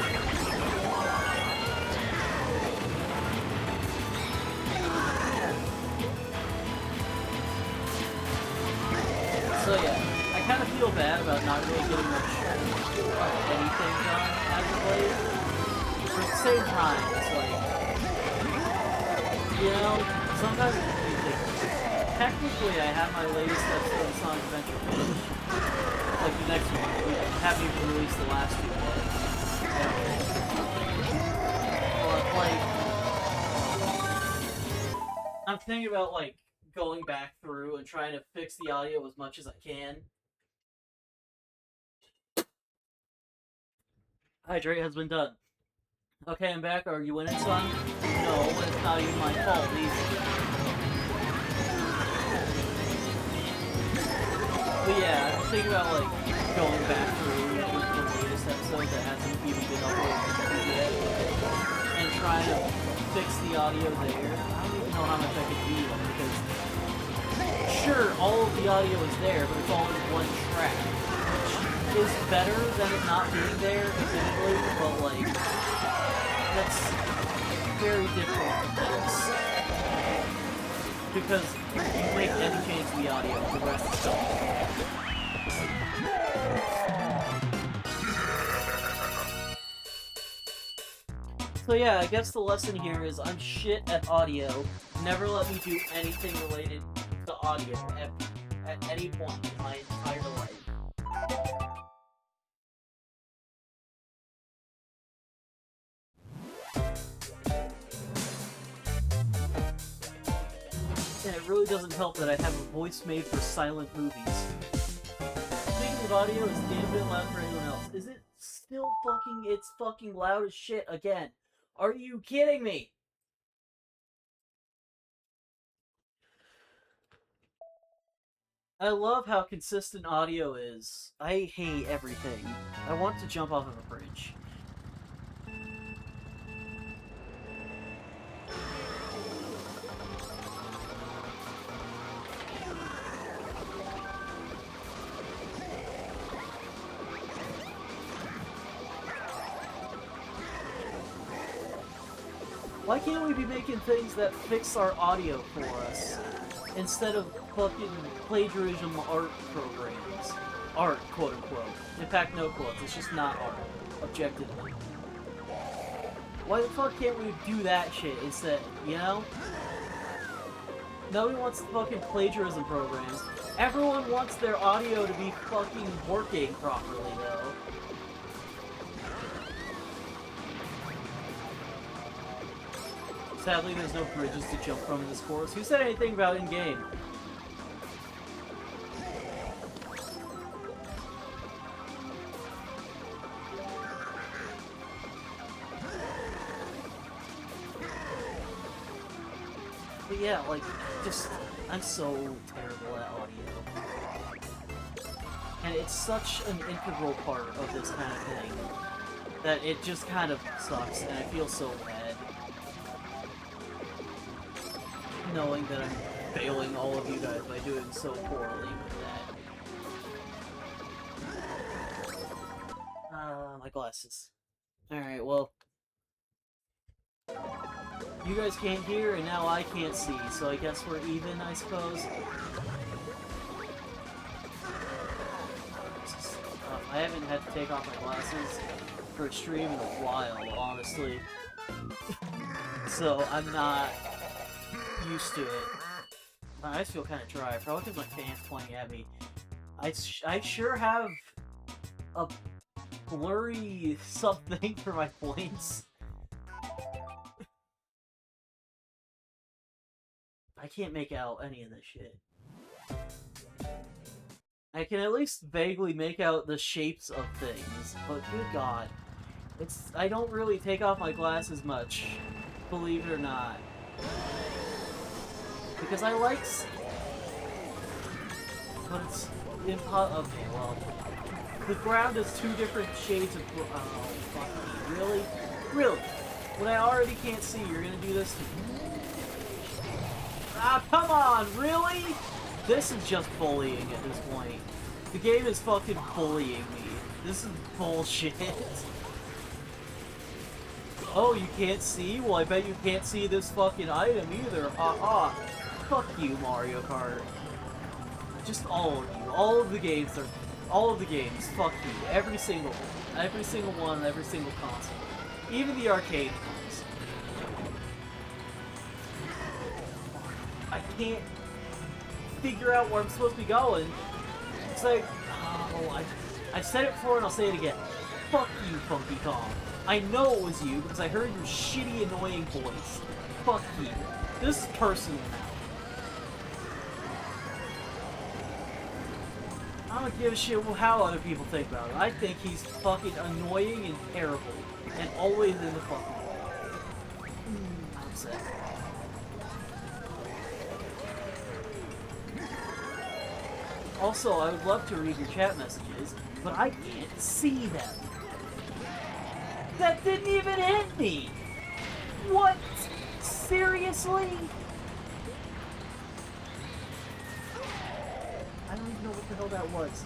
So yeah, I kind of feel bad about not really getting much anything done as of late. But at the same time, it's like, you know, sometimes you think, technically I have my latest episode of Sonic Adventure finished. Like the next one, we haven't even released the last two yet. But like, I'm thinking about like, going back through and trying to fix the audio as much as I can. Hydrate has been done. Okay, I'm back. Are you in it, son? No, it's not even my fault. But yeah, I'm thinking about like going back through the latest episode that hasn't even been uploaded yet and trying to fix the audio there. I don't even know how much I could do because sure, all of the audio is there, but it's all in one track, which is better than it not being there, admittedly, but like, that's very difficult to fix. Because you make any change to the audio, the rest is stuff. So yeah, I guess the lesson here is I'm shit at audio. Never let me do anything related to audio at any point in my entire life. And it really doesn't help that I have a voice made for silent movies. Speaking of audio, it's damn bit loud for anyone else. Is it still fucking... It's fucking loud as shit again. Are you kidding me? I love how consistent audio is. I hate everything. I want to jump off of a bridge. Why can't we be making things that fix our audio for us? Instead of fucking plagiarism art programs. Art, quote unquote. In fact, no quotes, it's just not art. Objectively. Why the fuck can't we do that shit instead, you know? Nobody wants fucking plagiarism programs. Everyone wants their audio to be fucking working properly, though. Sadly, there's no bridges to jump from in this course. Who said anything about in-game? But yeah, like, just, I'm so terrible at audio. And it's such an integral part of this kind of thing that it just kind of sucks, and I feel so bad. Knowing that I'm failing all of you guys by doing so poorly with that. My glasses. Alright, well... You guys can't hear, and now I can't see, so I guess we're even, I suppose? I haven't had to take off my glasses for a stream in a while, honestly. So, I'm not used to it. My eyes feel kind of dry, probably because my fan's pointing at me. I sure have a blurry something for my points. I can't make out any of this shit. I can at least vaguely make out the shapes of things, but good god. I don't really take off my glasses much, believe it or not. Because I like but it's okay, well, the ground is two different shades of oh, fuck me. Really? Really? When I already can't see, you're gonna do this to me? Ah, come on, really? This is just bullying at this point. The game is fucking bullying me. This is bullshit. Oh, you can't see? Well, I bet you can't see this fucking item either. Haha. Fuck you, Mario Kart. Just all of you. All of the games are... All of the games. Fuck you. Every single one. Every single one, every single console. Even the arcade ones. I can't figure out where I'm supposed to be going. It's like... Oh, I've said it before and I'll say it again. Fuck you, Funky Kong. I know it was you because I heard your shitty, annoying voice. Fuck you. This is personal now. I don't give a shit how other people think about it. I think he's fucking annoying and terrible. And always in the fucking way. I'm sad. Also, I would love to read your chat messages, but I can't see them. That didn't even hit me! What? Seriously? I don't even know what the hell that was.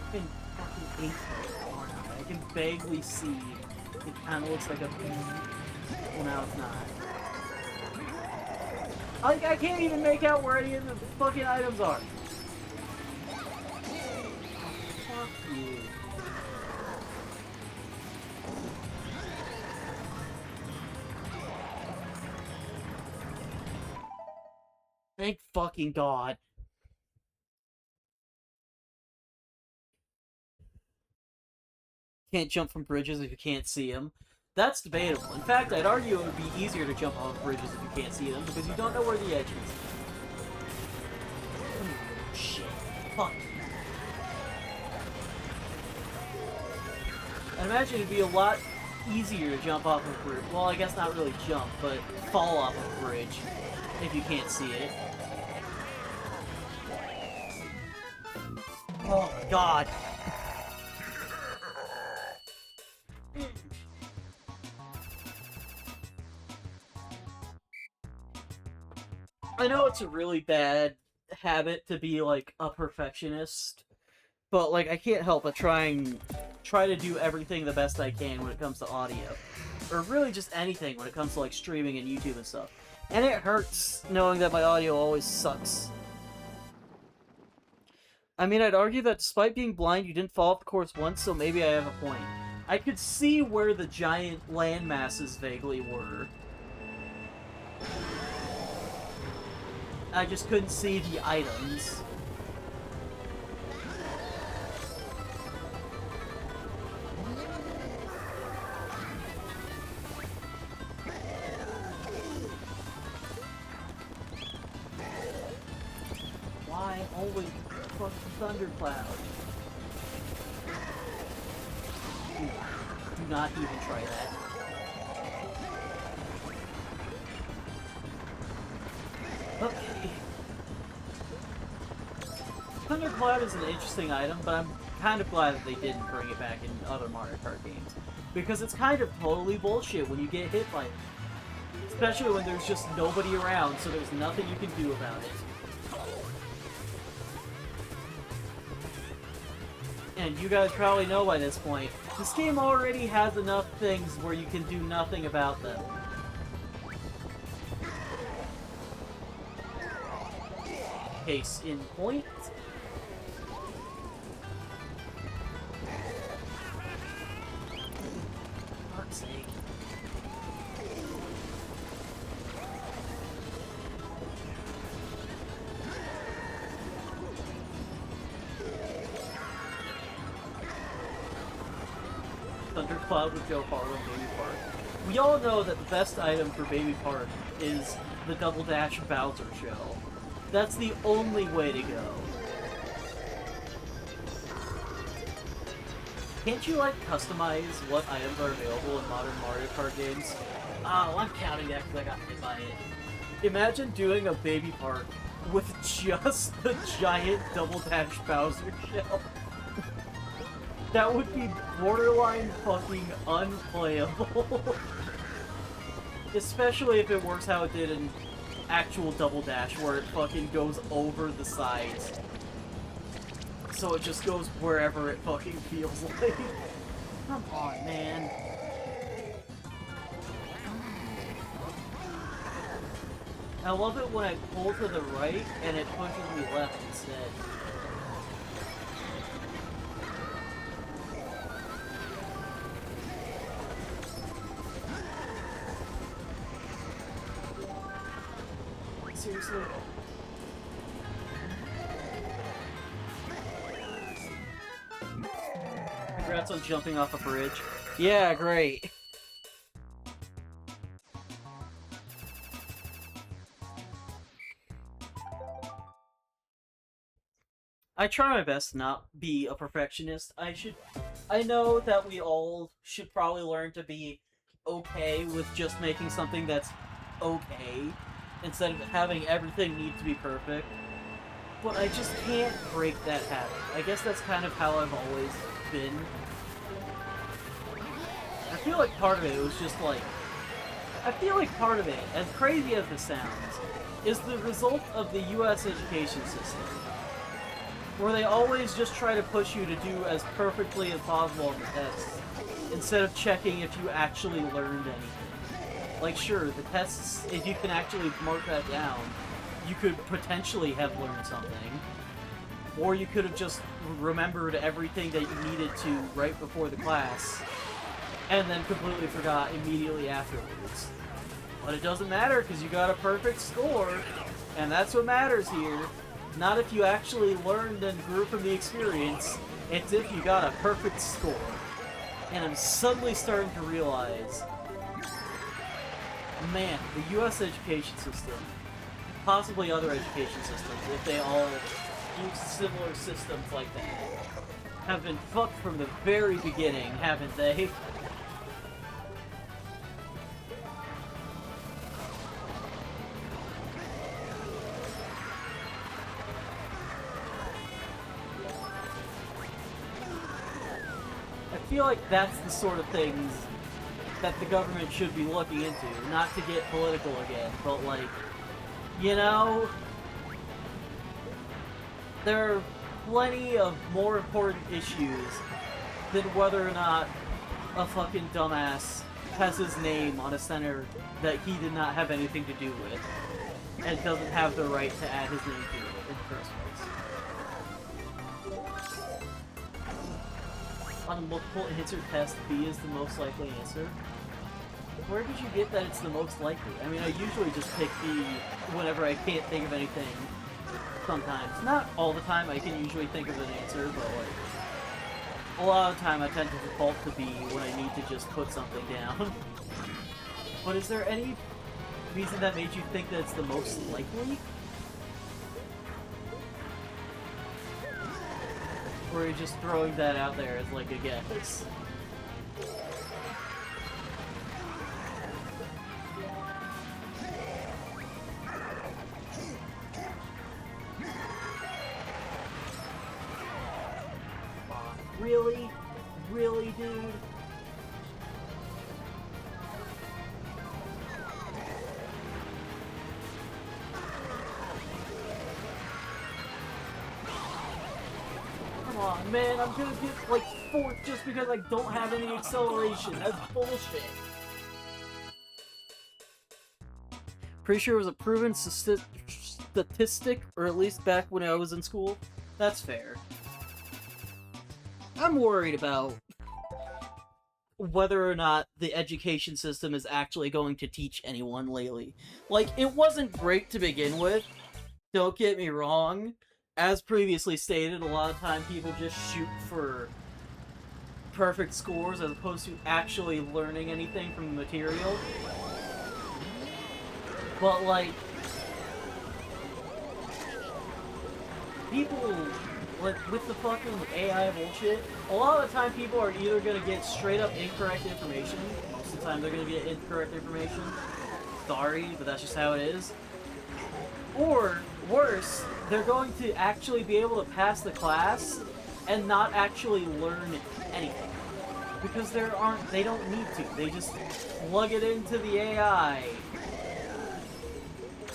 I can fucking 8 I can vaguely see. It kind of looks like a bee. Well, now it's not. Like, I can't even make out where any of the fucking items are. Fuck you. Thank fucking God. Can't jump from bridges if you can't see them. That's debatable. In fact, I'd argue it would be easier to jump off bridges if you can't see them, because you don't know where the edge is. Oh, shit. Fuck. I imagine it'd be a lot easier to jump off of a bridge. Well, I guess not really jump, but fall off of a bridge if you can't see it. Oh, God. I know it's a really bad habit to be, like, a perfectionist, but, like, I can't help but try to do everything the best I can when it comes to audio. Or really just anything when it comes to, like, streaming and YouTube and stuff. And it hurts knowing that my audio always sucks. I mean, I'd argue that despite being blind, you didn't fall off the course once, so maybe I have a point. I could see where the giant land masses vaguely were. I just couldn't see the items. Why always fucking thundercloud? Do not even try that. Okay. Thundercloud is an interesting item, but I'm kind of glad that they didn't bring it back in other Mario Kart games. Because it's kind of totally bullshit when you get hit by it. Especially when there's just nobody around, so there's nothing you can do about it. And you guys probably know by this point, this game already has enough things where you can do nothing about them. Case in point. For fuck's sake. Thundercloud would go hard on Baby Park. We all know that the best item for Baby Park is the Double Dash Bowser shell. That's the only way to go. Can't you, like, customize what items are available in modern Mario Kart games? Oh, I'm counting that because I got hit by it. Imagine doing a Baby Park with just the giant Double Dash Bowser shell. That would be borderline fucking unplayable. Especially if it works how it did in actual Double Dash, where it fucking goes over the sides. So it just goes wherever it fucking feels like. Come on, man. I love it when I pull to the right and it pushes me left instead. Seriously? Congrats on jumping off a bridge. Yeah, great. I try my best to not be a perfectionist. I know that we all should probably learn to be okay with just making something that's okay, instead of having everything need to be perfect. But I just can't break that habit. I guess that's kind of how I've always been. I feel like part of it was just like... I feel like part of it, as crazy as this sounds, is the result of the US education system. Where they always just try to push you to do as perfectly as possible on the tests, instead of checking if you actually learned anything. Like, sure, the tests, if you can actually mark that down, you could potentially have learned something. Or you could have just remembered everything that you needed to right before the class, and then completely forgot immediately afterwards. But it doesn't matter, because you got a perfect score, and that's what matters here. Not if you actually learned and grew from the experience, it's if you got a perfect score. And I'm suddenly starting to realize, man, the US education system, possibly other education systems, if they all use similar systems like that, have been fucked from the very beginning, haven't they? I feel like that's the sort of things that the government should be looking into. Not to get political again, but like, you know, there are plenty of more important issues than whether or not a fucking dumbass has his name on a center that he did not have anything to do with, and doesn't have the right to add his name to it in the first place. On a multiple answer test, B is the most likely answer. Where did you get that it's the most likely? I mean, I usually just pick B whenever I can't think of anything. Sometimes. Not all the time, I can usually think of an answer, but like, a lot of the time I tend to default to B when I need to just put something down. But is there any reason that made you think that it's the most likely? Or are you just throwing that out there as like a guess? Really? Really, dude? Come on, man, I'm gonna get, like, fourth just because I don't have any acceleration. That's bullshit. Pretty sure it was a proven statistic, or at least back when I was in school. That's fair. I'm worried about whether or not the education system is actually going to teach anyone lately. Like, it wasn't great to begin with, don't get me wrong. As previously stated, a lot of time people just shoot for perfect scores as opposed to actually learning anything from the material. But, like, people, like, with the fucking AI bullshit, a lot of the time people are either gonna get straight up incorrect information, most of the time they're gonna get incorrect information, sorry, but that's just how it is, or, worse, they're going to actually be able to pass the class and not actually learn anything. Because they don't need to, they just plug it into the AI.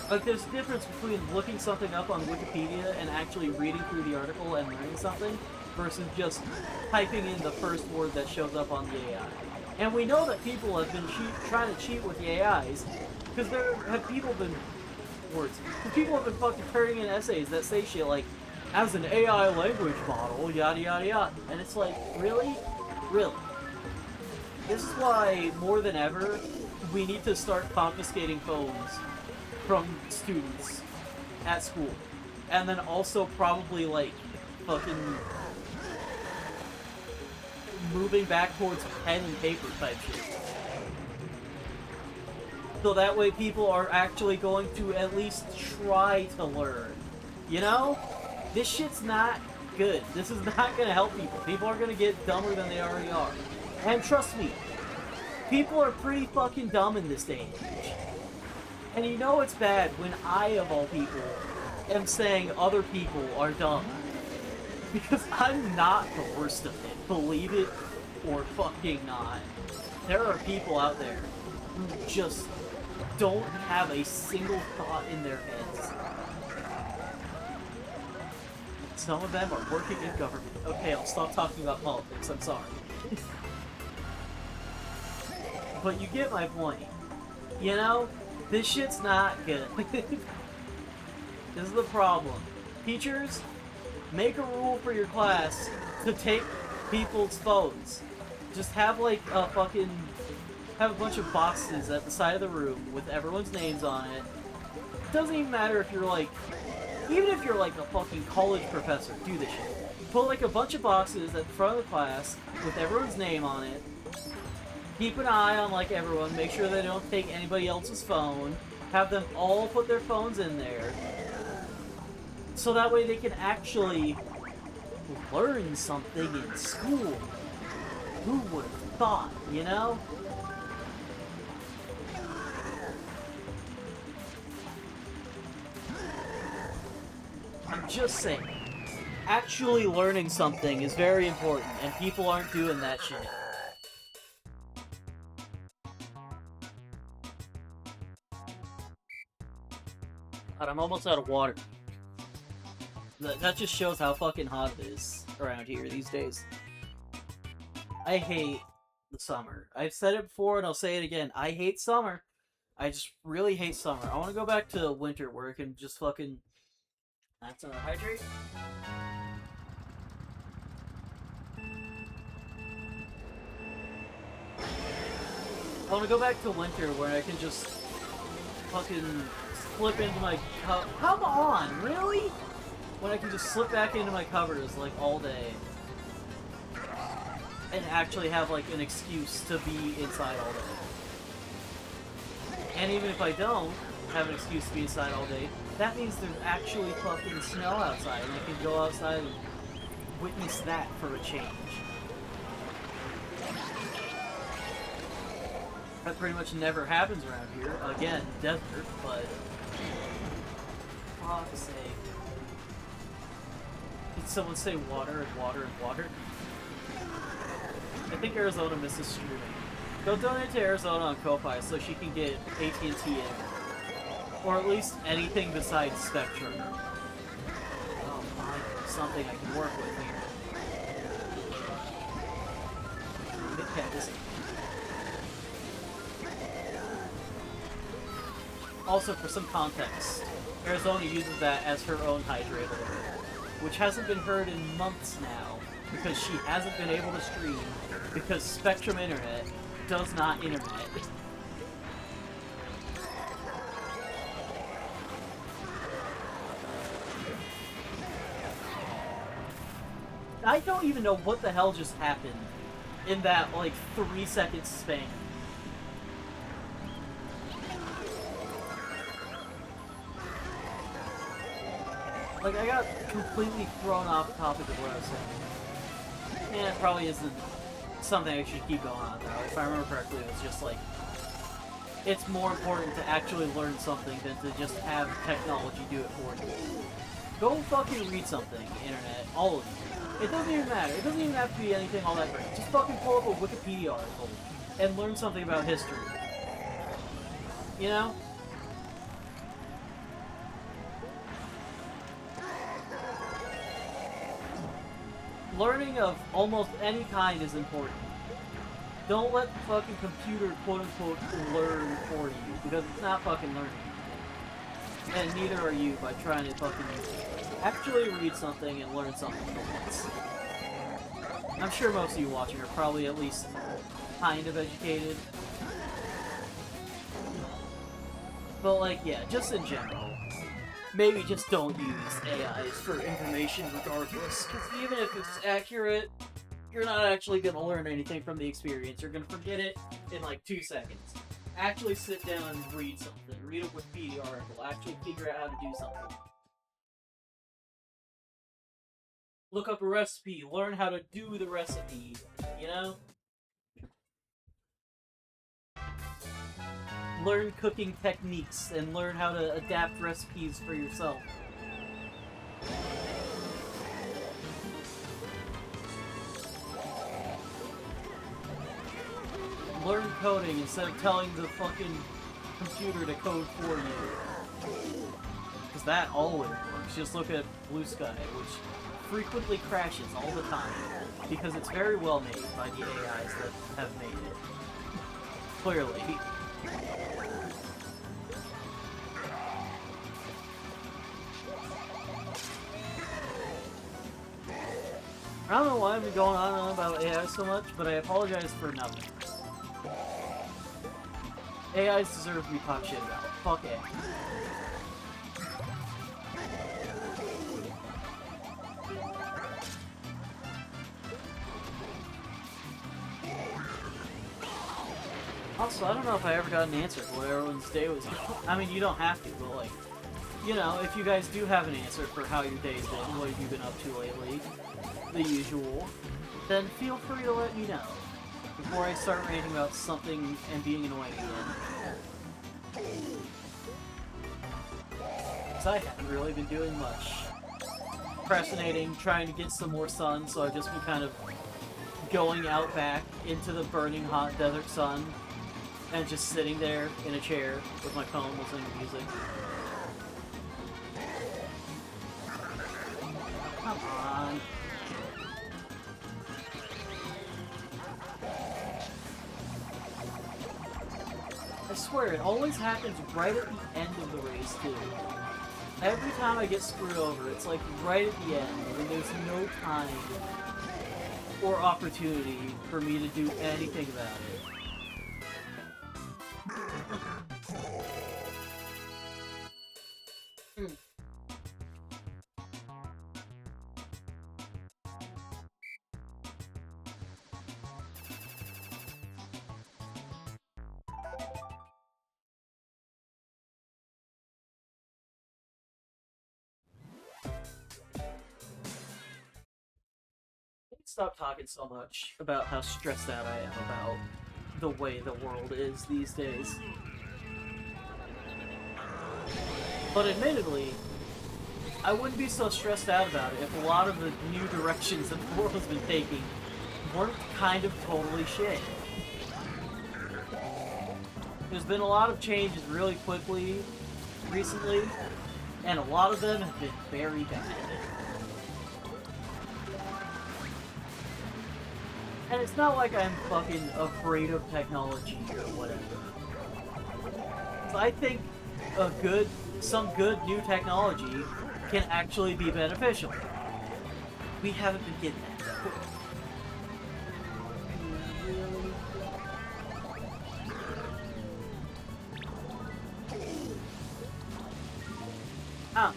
Like, there's a difference between looking something up on Wikipedia and actually reading through the article and learning something, versus just typing in the first word that shows up on the AI. And we know that people have been trying to cheat with the AIs, because people have been fucking turning in essays that say shit like, as an AI language model, yada yada yada. And it's like, really? Really? This is why, more than ever, we need to start confiscating phones from students at school. And then also probably, like, fucking moving back towards pen and paper type shit. So that way people are actually going to at least try to learn. You know? This shit's not good. This is not gonna help people. People are gonna get dumber than they already are. And trust me, people are pretty fucking dumb in this day and age. And you know it's bad when I, of all people, am saying other people are dumb. Because I'm not the worst of it, believe it or fucking not. There are people out there who just don't have a single thought in their heads. Some of them are working in government. Okay, I'll stop talking about politics, I'm sorry. But you get my point. You know? This shit's not good. This is the problem. Teachers, make a rule for your class to take people's phones. Just have like a fucking... have a bunch of boxes at the side of the room with everyone's names on it. It doesn't even matter if you're like... even if you're like a fucking college professor, do this shit. Put like a bunch of boxes at the front of the class with everyone's name on it. Keep an eye on like everyone, make sure they don't take anybody else's phone. Have them all put their phones in there. So that way they can actually learn something in school. Who would have thought, you know? I'm just saying. Actually learning something is very important, and people aren't doing that shit. God, I'm almost out of water. That just shows how fucking hot it is around here these days. I hate the summer. I've said it before and I'll say it again. I hate summer. I just really hate summer. I want to go back to winter where I can just fucking... That's another hydrate? I want to go back to winter where I can just fucking slip into my cup. Come on, really? When I can just slip back into my covers like all day and actually have like an excuse to be inside all day. And even if I don't have an excuse to be inside all day, that means there's actually fucking snow outside and I can go outside and witness that for a change. That pretty much never happens around here. Again, desert, but... fuck's sake. Did someone say water and water and water? I think Arizona misses streaming. Go donate to Arizona on Ko-Fi so she can get AT&T in. Or at least anything besides Spectrum. Oh, fine. Something I can work with here. Also, for some context, Arizona uses that as her own hydrate alert, which hasn't been heard in months now, because she hasn't been able to stream, because Spectrum Internet does not internet. I don't even know what the hell just happened in that, like, 3-second span. Like, I got completely thrown off topic of what I was saying. Yeah, it probably isn't something I should keep going on, though. If I remember correctly, it was just like, it's more important to actually learn something than to just have technology do it for you. Go fucking read something, internet, all of you. It doesn't even matter. It doesn't even have to be anything all that great. Just fucking pull up a Wikipedia article and learn something about history. You know? Learning of almost any kind is important. Don't let the fucking computer, quote-unquote, learn for you, because it's not fucking learning. And neither are you by trying to fucking actually read something and learn something for once. I'm sure most of you watching are probably at least kind of educated. But, like, yeah, just in general. Maybe just don't use AIs for information regardless, because even if it's accurate, you're not actually going to learn anything from the experience. You're going to forget it in like 2 seconds. Actually sit down and read something. Read a Wikipedia article. Actually figure out how to do something. Look up a recipe. Learn how to do the recipe. You know? Learn cooking techniques and learn how to adapt recipes for yourself. Learn coding instead of telling the fucking computer to code for you. Because that always works. Just look at Blue Sky, which frequently crashes all the time. Because it's very well made by the AIs that have made it. Clearly. I don't know why I've been going on and on about AI so much, but I apologize for nothing. AIs deserve to be talked shit about. Fuck AI. Also, I don't know if I ever got an answer for what everyone's day was. I mean, you don't have to, but like, you know, if you guys do have an answer for how your day's been, what have you been up to lately, the usual, then feel free to let me know before I start ranting about something and being annoying again. Because I haven't really been doing much. Procrastinating, trying to get some more sun, so I've just been kind of going out back into the burning hot desert sun and just sitting there in a chair with my phone listening to music. Come on. I swear, it always happens right at the end of the race, too. Every time I get screwed over, it's like right at the end, when there's no time or opportunity for me to do anything about it. Stop talking so much about how stressed out I am about the way the world is these days. But admittedly, I wouldn't be so stressed out about it if a lot of the new directions that the world has been taking weren't kind of totally shit. There's been a lot of changes really quickly recently, and a lot of them have been very bad. And it's not like I'm fucking afraid of technology or whatever. So I think some good new technology can actually be beneficial. We haven't been getting that though.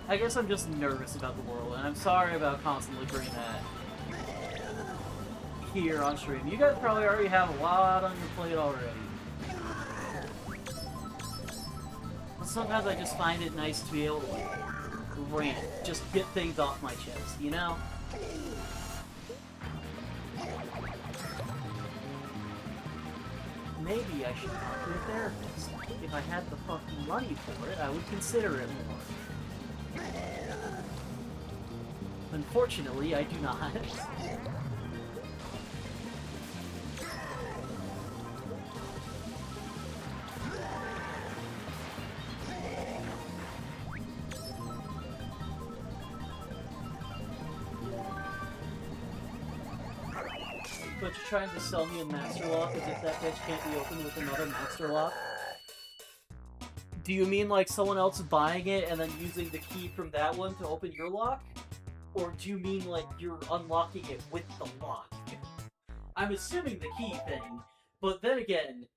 I guess I'm just nervous about the world, and I'm sorry about constantly bringing that here on stream. You guys probably already have a lot on your plate already. But sometimes I just find it nice to be able to like rant, just get things off my chest, you know? Maybe I should talk to a therapist. If I had the fucking money for it, I would consider it more. Unfortunately, I do not. But you're trying to sell me a master lock as if that bitch can't be opened with another master lock? Do you mean like someone else buying it and then using the key from that one to open your lock? Or do you mean like you're unlocking it with the lock? I'm assuming the key thing, but then again,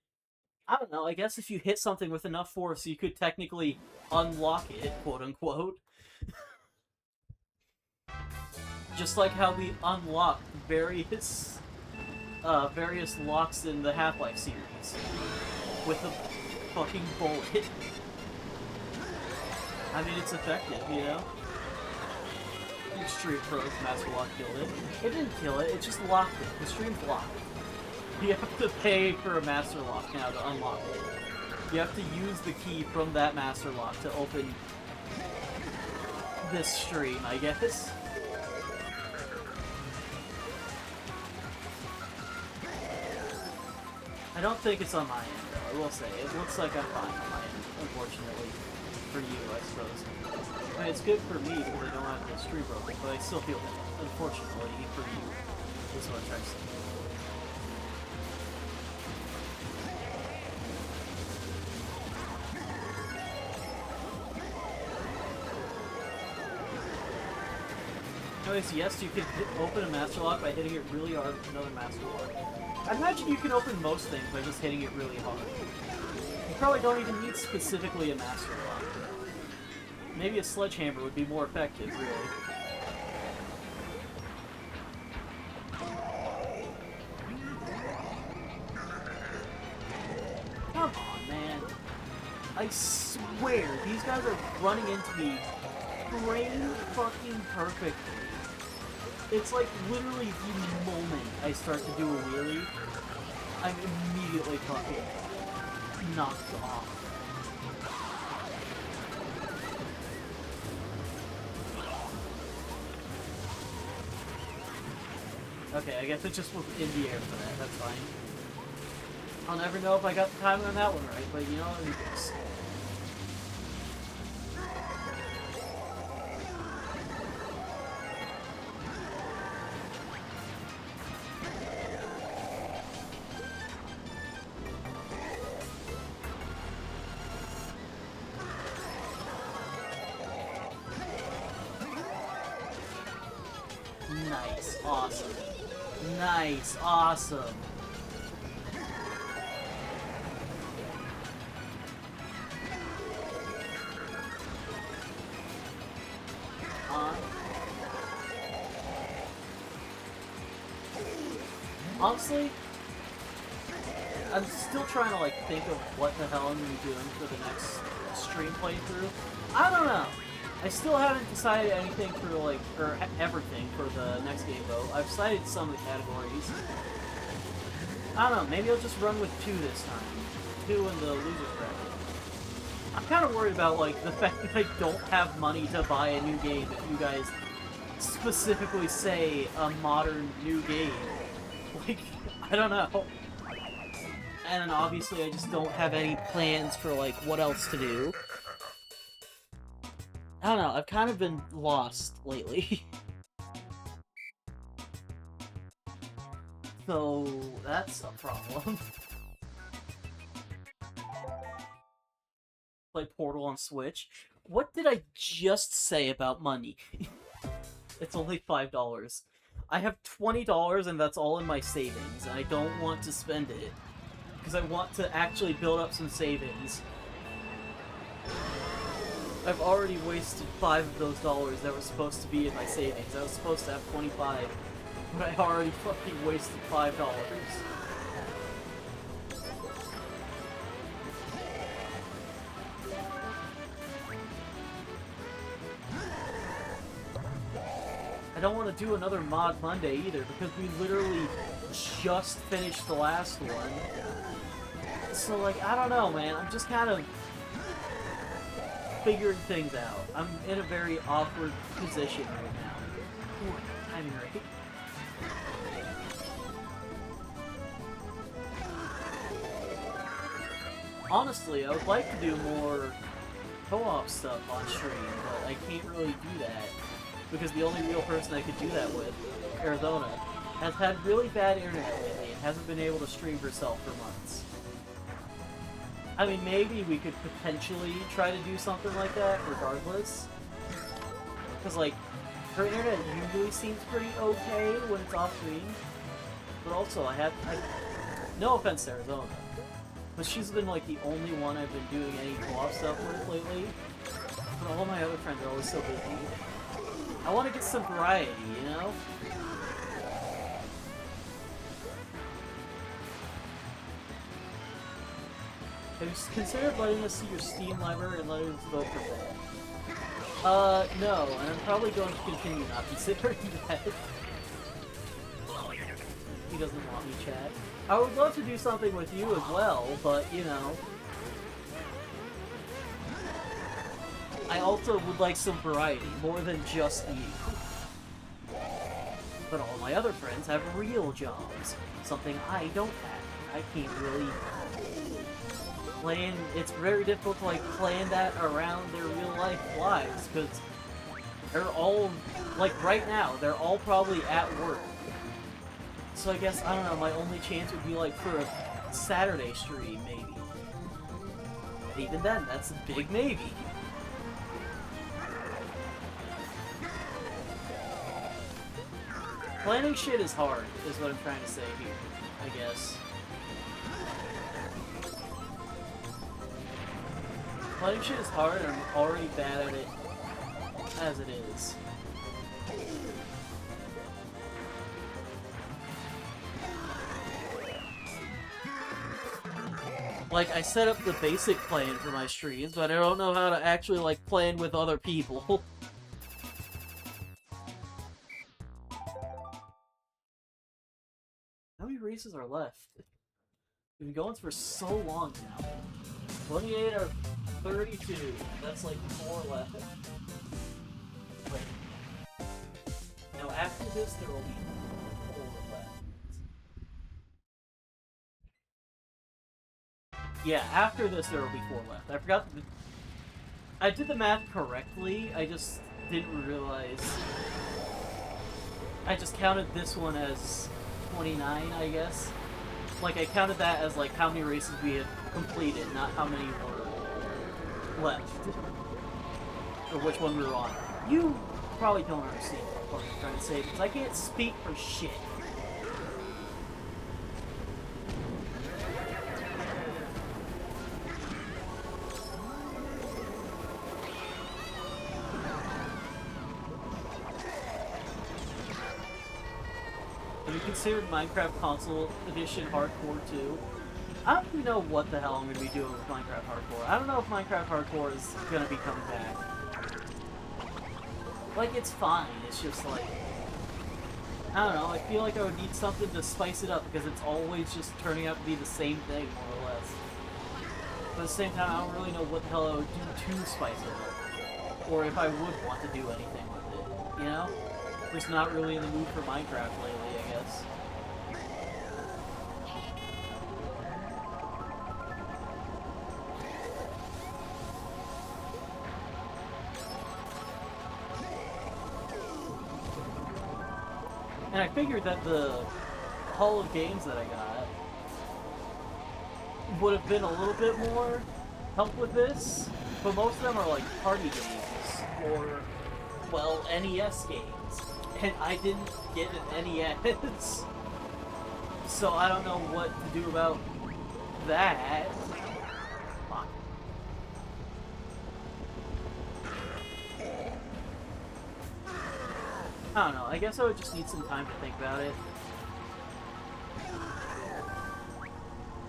I don't know, I guess if you hit something with enough force, you could technically unlock it, quote unquote. Just like how we unlocked various locks in the Half-Life series with a fucking bullet. I mean, it's effective, you know? Extreme Pro's Master Lock killed it. It didn't kill it, it just locked it. The stream's locked. You have to pay for a Master Lock now to unlock it. You have to use the key from that Master Lock to open this stream, I guess. I don't think it's on my end, though, I will say. It looks like I'm fine on my end, unfortunately. For you, I suppose. I mean, it's good for me because I don't have the stream broken, but I still feel bad, unfortunately, for you. Is what I'm trying to say. Anyways, yes, you can open a master lock by hitting it really hard with another master lock. I imagine you can open most things by just hitting it really hard. You probably don't even need specifically a master lock. Maybe a sledgehammer would be more effective, really. Come on, man. I swear, these guys are running into me brain fucking perfectly. It's like literally the moment I start to do a wheelie, I'm immediately fucking knocked off. Okay, I guess it just was in the air for that, that's fine. I'll never know if I got the timing on that one right, but you know, who cares? Nice, awesome. Nice, awesome. Honestly, I'm still trying to like think of what the hell I'm gonna be doing for the next stream playthrough. I don't know. I still haven't decided anything for like, or everything for the next game though. I've decided some of the categories. I don't know, maybe I'll just run with 2 this time. 2 in the loser's bracket. I'm kind of worried about like the fact that I don't have money to buy a new game if you guys specifically say a modern new game. Like, I don't know. And then obviously I just don't have any plans for like what else to do. I don't know, I've kind of been lost lately. So, that's a problem. Play Portal on Switch. What did I just say about money? It's only $5. I have $20 and that's all in my savings, and I don't want to spend it. Because I want to actually build up some savings. I've already wasted 5 of those dollars that were supposed to be in my savings. I was supposed to have 25, but I already fucking wasted $5. I don't want to do another Mod Monday either, because we literally just finished the last one. So, like, I don't know, man. I'm just kind of figuring things out. I'm in a very awkward position right now. Ooh, timing right. Honestly, I would like to do more co-op stuff on stream, but I can't really do that. Because the only real person I could do that with, Arizona, has had really bad internet lately and hasn't been able to stream herself for months. I mean, maybe we could potentially try to do something like that, regardless. Because, like, her internet usually seems pretty okay when it's off screen. But also, no offense to Arizona, but she's been, like, the only one I've been doing any co-op stuff with lately. But all my other friends are always so busy. I want to get some variety, you know? Have you considered letting us see your Steam library and letting us vote for that? No, and I'm probably going to continue not considering that. He doesn't want me, chat. I would love to do something with you as well, but, you know. I also would like some variety, more than just you. But all my other friends have real jobs, something I don't have. I can't really plan. It's very difficult to like plan that around their real life lives, because they're all, like right now, they're all probably at work. So I guess, I don't know, my only chance would be like for a Saturday stream, maybe. And even then, that's a big maybe. Planning shit is hard, is what I'm trying to say here, I guess. Planning shit is hard, and I'm already bad at it as it is. Like, I set up the basic plan for my streams, but I don't know how to actually, like, plan with other people. How many races are left? We've been going for so long now. 28 or 32. That's like 4 left. Wait. Now after this, there will be 4 left. Yeah, after this, there will be 4 left. I forgot. I did the math correctly. I just didn't realize. I just counted this one as 29, I guess. Like, I counted that as, like, how many races we had completed, not how many were left. Or which one we were on. You probably don't understand what I'm trying to say, because I can't speak for shit. Have you considered Minecraft Console Edition Hardcore 2? I don't even know what the hell I'm going to be doing with Minecraft Hardcore. I don't know if Minecraft Hardcore is going to be coming back. Like, it's fine. It's just like... I don't know. I feel like I would need something to spice it up because it's always just turning out to be the same thing, more or less. But at the same time, I don't really know what the hell I would do to spice it up. Or if I would want to do anything with it, you know? Just not really in the mood for Minecraft lately, I guess. And I figured that the Hall of Games that I got would have been a little bit more help with this, but most of them are like party games or, well, NES games. And I didn't get an NES, so I don't know what to do about that. Fuck. I don't know, I guess I would just need some time to think about it.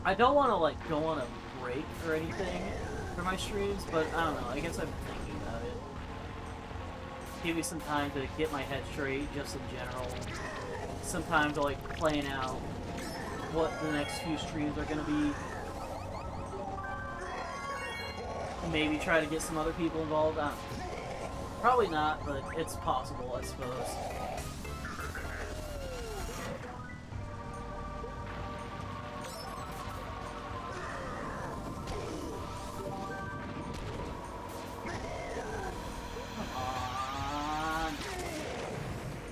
I don't want to, like, go on a break or anything for my streams, but I don't know, I guess I'm thinking about it. Give me some time to get my head straight, just in general. Some time to, like, plan out what the next few streams are gonna be. Maybe try to get some other people involved. I don't know. Probably not, but it's possible, I suppose.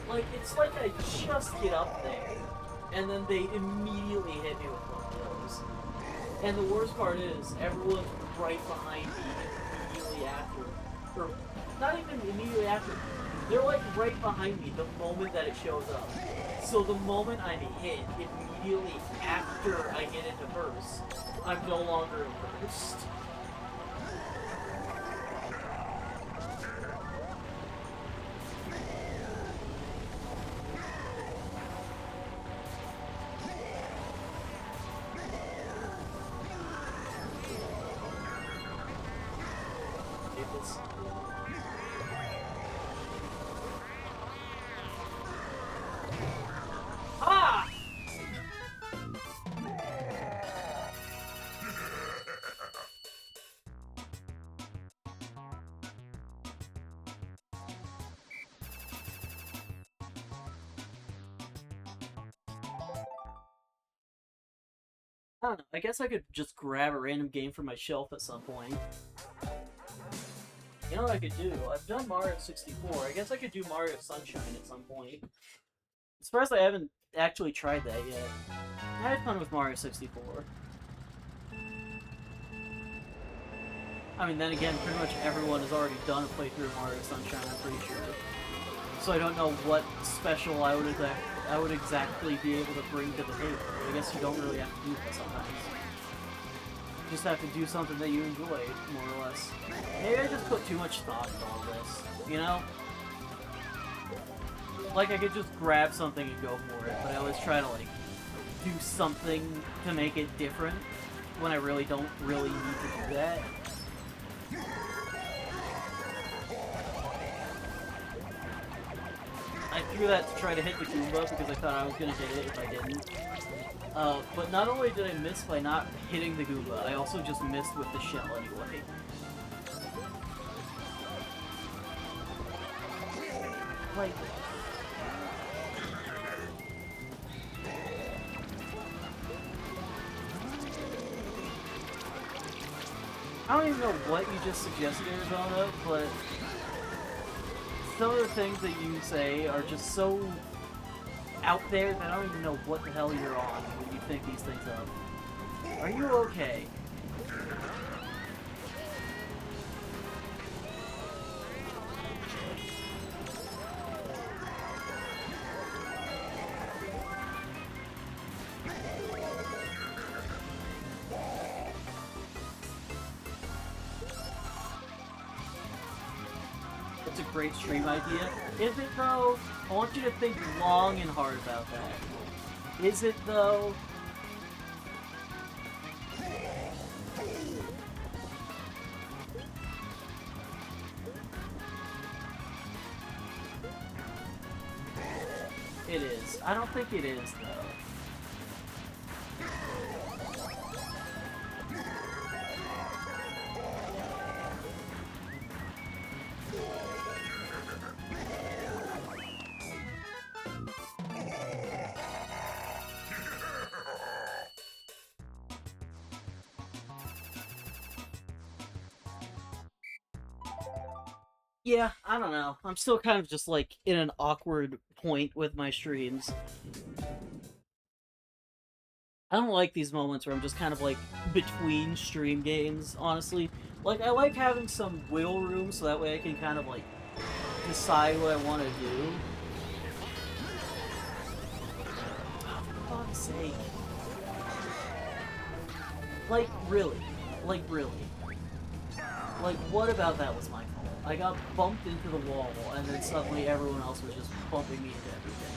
Like, it's like I just get up there, and then they immediately hit me with one of those. And the worst part is, everyone's right behind me immediately after. Or, not even immediately after. They're like right behind me the moment that it shows up. So the moment I'm hit, immediately after I get into burst, I'm no longer in burst. I don't know, I guess I could just grab a random game from my shelf at some point. You know what I could do? I've done Mario 64. I guess I could do Mario Sunshine at some point. I'm surprised I haven't actually tried that yet. I had fun with Mario 64. I mean, then again, pretty much everyone has already done a playthrough of Mario Sunshine, I'm pretty sure. so I don't know what special I would exactly be able to bring to the table. I guess you don't really have to do that sometimes. You just have to do something that you enjoy, more or less. Maybe I just put too much thought into all this, you know? Like, I could just grab something and go for it, but I always try to, like, do something to make it different when I really don't really need to do that. I threw that to try to hit the Goomba because I thought I was gonna hit it if I didn't. But not only did I miss by not hitting the Goomba, I also just missed with the shell anyway. Like... I don't even know what you just suggested, Arizona, but some of the things that you say are just so out there that I don't even know what the hell you're on when you think these things up. Are you okay? It's a great stream idea. Is it though? I want you to think long and hard about that. Is it though? It is. I don't think it is though. Yeah, I don't know. I'm still kind of just like in an awkward point with my streams. I don't like these moments where I'm just kind of like between stream games, honestly. Like, I like having some wiggle room so that way I can kind of like decide what I want to do. Oh, for fuck's sake. Like, really? Like, really? Like, what about that was my fault? I got bumped into the wall, and then suddenly everyone else was just bumping me into everything.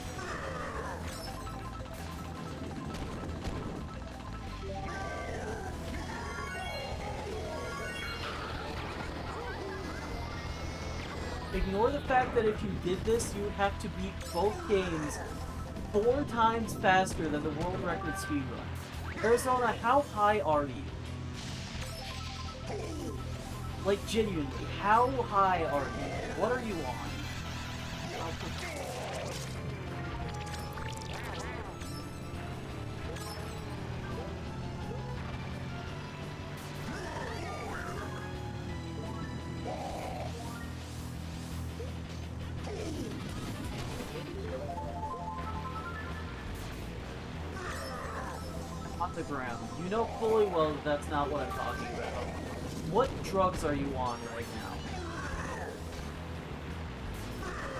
Ignore the fact that if you did this, you would have to beat both games 4 times faster than the world record speedrun. Arizona, how high are you? Like, genuinely, how high are you? What are you on? On the ground. You know fully well that that's not what I'm talking about. What drugs are you on right now?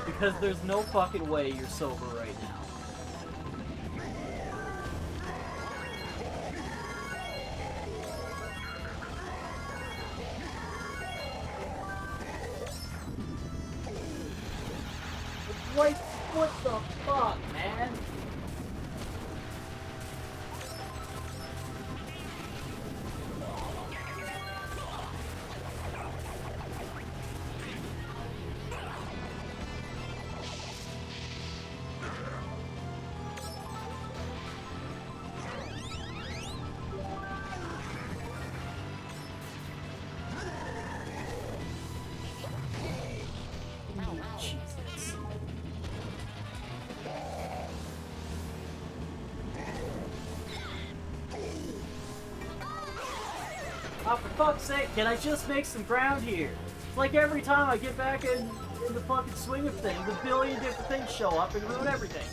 Because there's no fucking way you're sober right now. Like, what the fuck, man? Jesus. Oh, for fuck's sake, can I just make some ground here? It's like every time I get back in the fucking swing of things, a billion different things show up and ruin everything.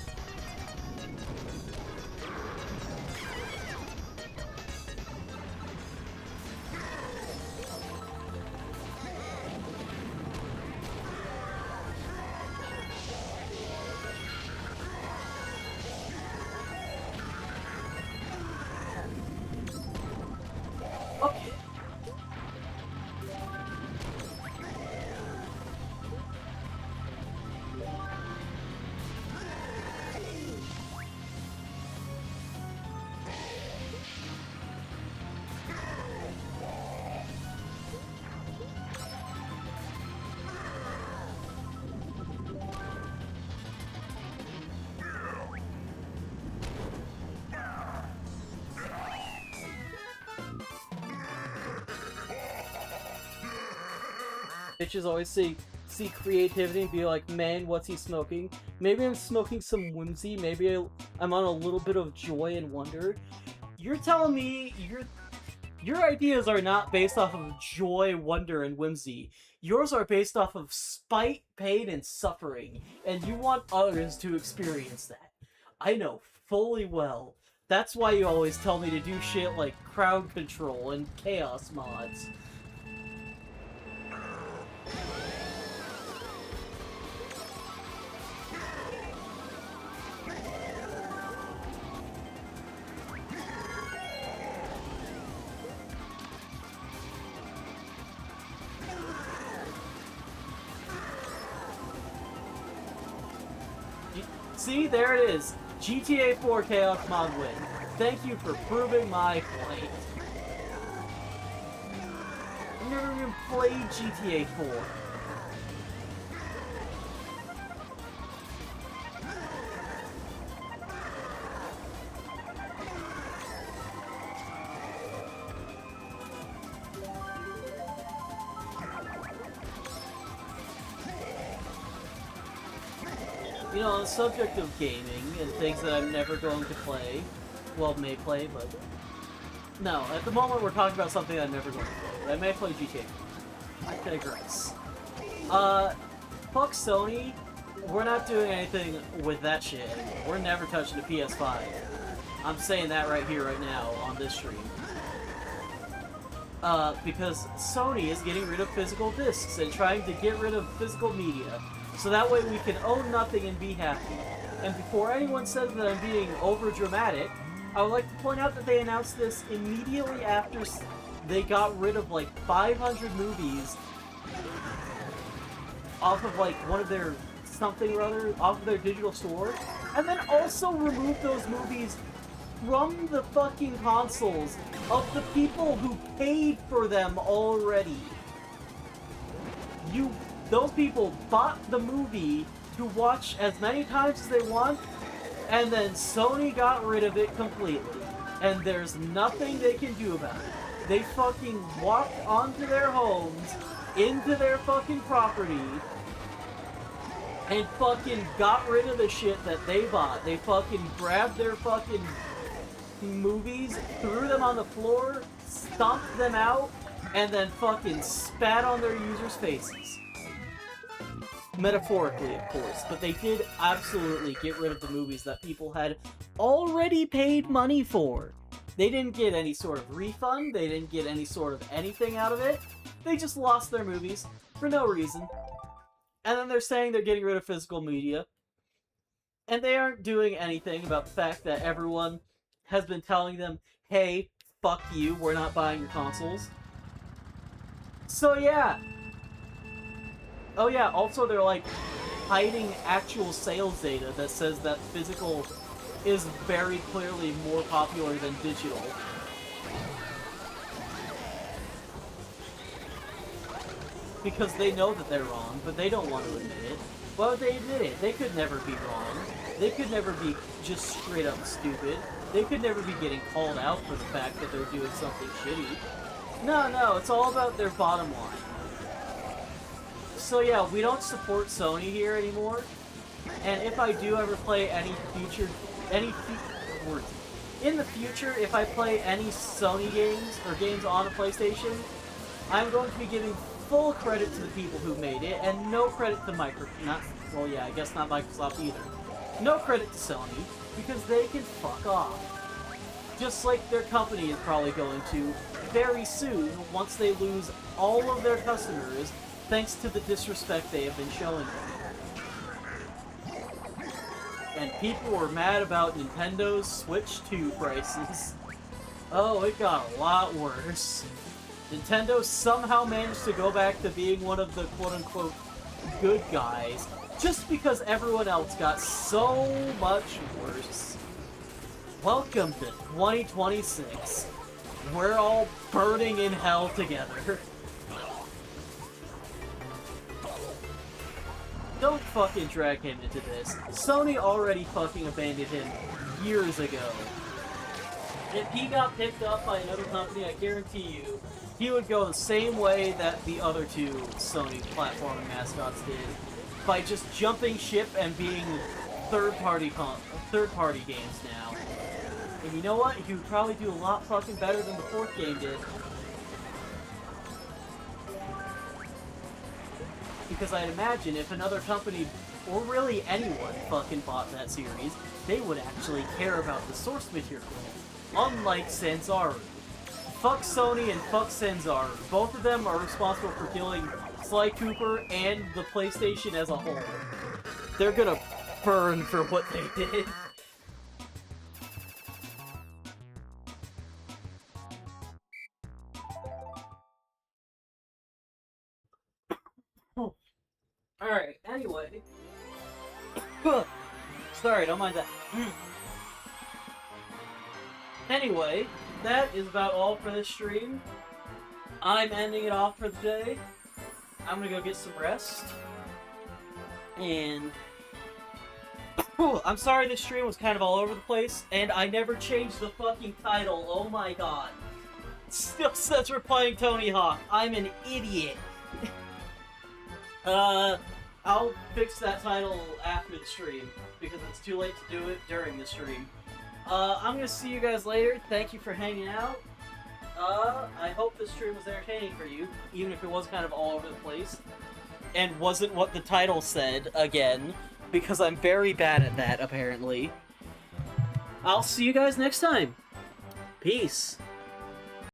Bitches always see creativity and be like, man, what's he smoking? Maybe I'm smoking some whimsy. Maybe I'm on a little bit of joy and wonder. You're telling me your ideas are not based off of joy, wonder, and whimsy. Yours are based off of spite, pain, and suffering, and you want others to experience that. I know fully well. That's why you always tell me to do shit like crowd control and chaos mods. See, there it is. GTA 4 Chaos Mod win. Thank you for proving my point. I've never even played GTA 4. You know, on the subject of gaming and things that I'm never going to play, well, may play, but no, at the moment we're talking about something I'm never going to play. But I may play GTA. I digress. Fuck Sony. We're not doing anything with that shit anymore. We're never touching the PS5. I'm saying that right here, right now, on this stream. Because Sony is getting rid of physical discs and trying to get rid of physical media. So that way we can own nothing and be happy. And before anyone says that I'm being over dramatic, I would like to point out that they announced this immediately after they got rid of like 500 movies off of like one of their something or other, off of their digital store, and then also removed those movies from the fucking consoles of the people who paid for them already. Those people bought the movie to watch as many times as they want, and then Sony got rid of it completely. And there's nothing they can do about it. They fucking walked onto their homes, into their fucking property, and fucking got rid of the shit that they bought. They fucking grabbed their fucking movies, threw them on the floor, stomped them out, and then fucking spat on their users' faces. Metaphorically, of course, but they did absolutely get rid of the movies that people had already paid money for. They didn't get any sort of refund, they didn't get any sort of anything out of it. They just lost their movies for no reason. And then they're saying they're getting rid of physical media. And they aren't doing anything about the fact that everyone has been telling them, hey, fuck you, we're not buying your consoles. So yeah. Oh yeah, also they're like hiding actual sales data that says that physical is very clearly more popular than digital. Because they know that they're wrong, but they don't want to admit it. Why would they admit it? They could never be wrong. They could never be just straight up stupid. They could never be getting called out for the fact that they're doing something shitty. No, it's all about their bottom line. So yeah, we don't support Sony here anymore. And if I do ever play in the future, if I play any Sony games or games on a PlayStation, I'm going to be giving full credit to the people who made it, and no credit to I guess not Microsoft either. No credit to Sony, because they can fuck off. Just like their company is probably going to very soon, once they lose all of their customers, thanks to the disrespect they have been showing them. And people were mad about Nintendo's Switch 2 prices. Oh, it got a lot worse. Nintendo somehow managed to go back to being one of the quote-unquote good guys, just because everyone else got so much worse. Welcome to 2026. We're all burning in hell together. Don't fucking drag him into this. Sony already fucking abandoned him years ago. If he got picked up by another company, I guarantee you, he would go the same way that the other two Sony platforming mascots did, by just jumping ship and being third-party games now. And you know what? He would probably do a lot fucking better than the fourth game did. Because I'd imagine if another company, or really anyone, fucking bought that series, they would actually care about the source material. Unlike Sanzaru. Fuck Sony and fuck Sanzaru. Both of them are responsible for killing Sly Cooper and the PlayStation as a whole. They're gonna burn for what they did. Alright, anyway. Sorry, don't mind that. Anyway, that is about all for this stream. I'm ending it off for the day. I'm gonna go get some rest. And... I'm sorry this stream was kind of all over the place, and I never changed the fucking title, oh my god. Still says we're playing Tony Hawk. I'm an idiot. I'll fix that title after the stream, because it's too late to do it during the stream. I'm gonna see you guys later. Thank you for hanging out. I hope this stream was entertaining for you, even if it was kind of all over the place. And wasn't what the title said, again, because I'm very bad at that, apparently. I'll see you guys next time. Peace.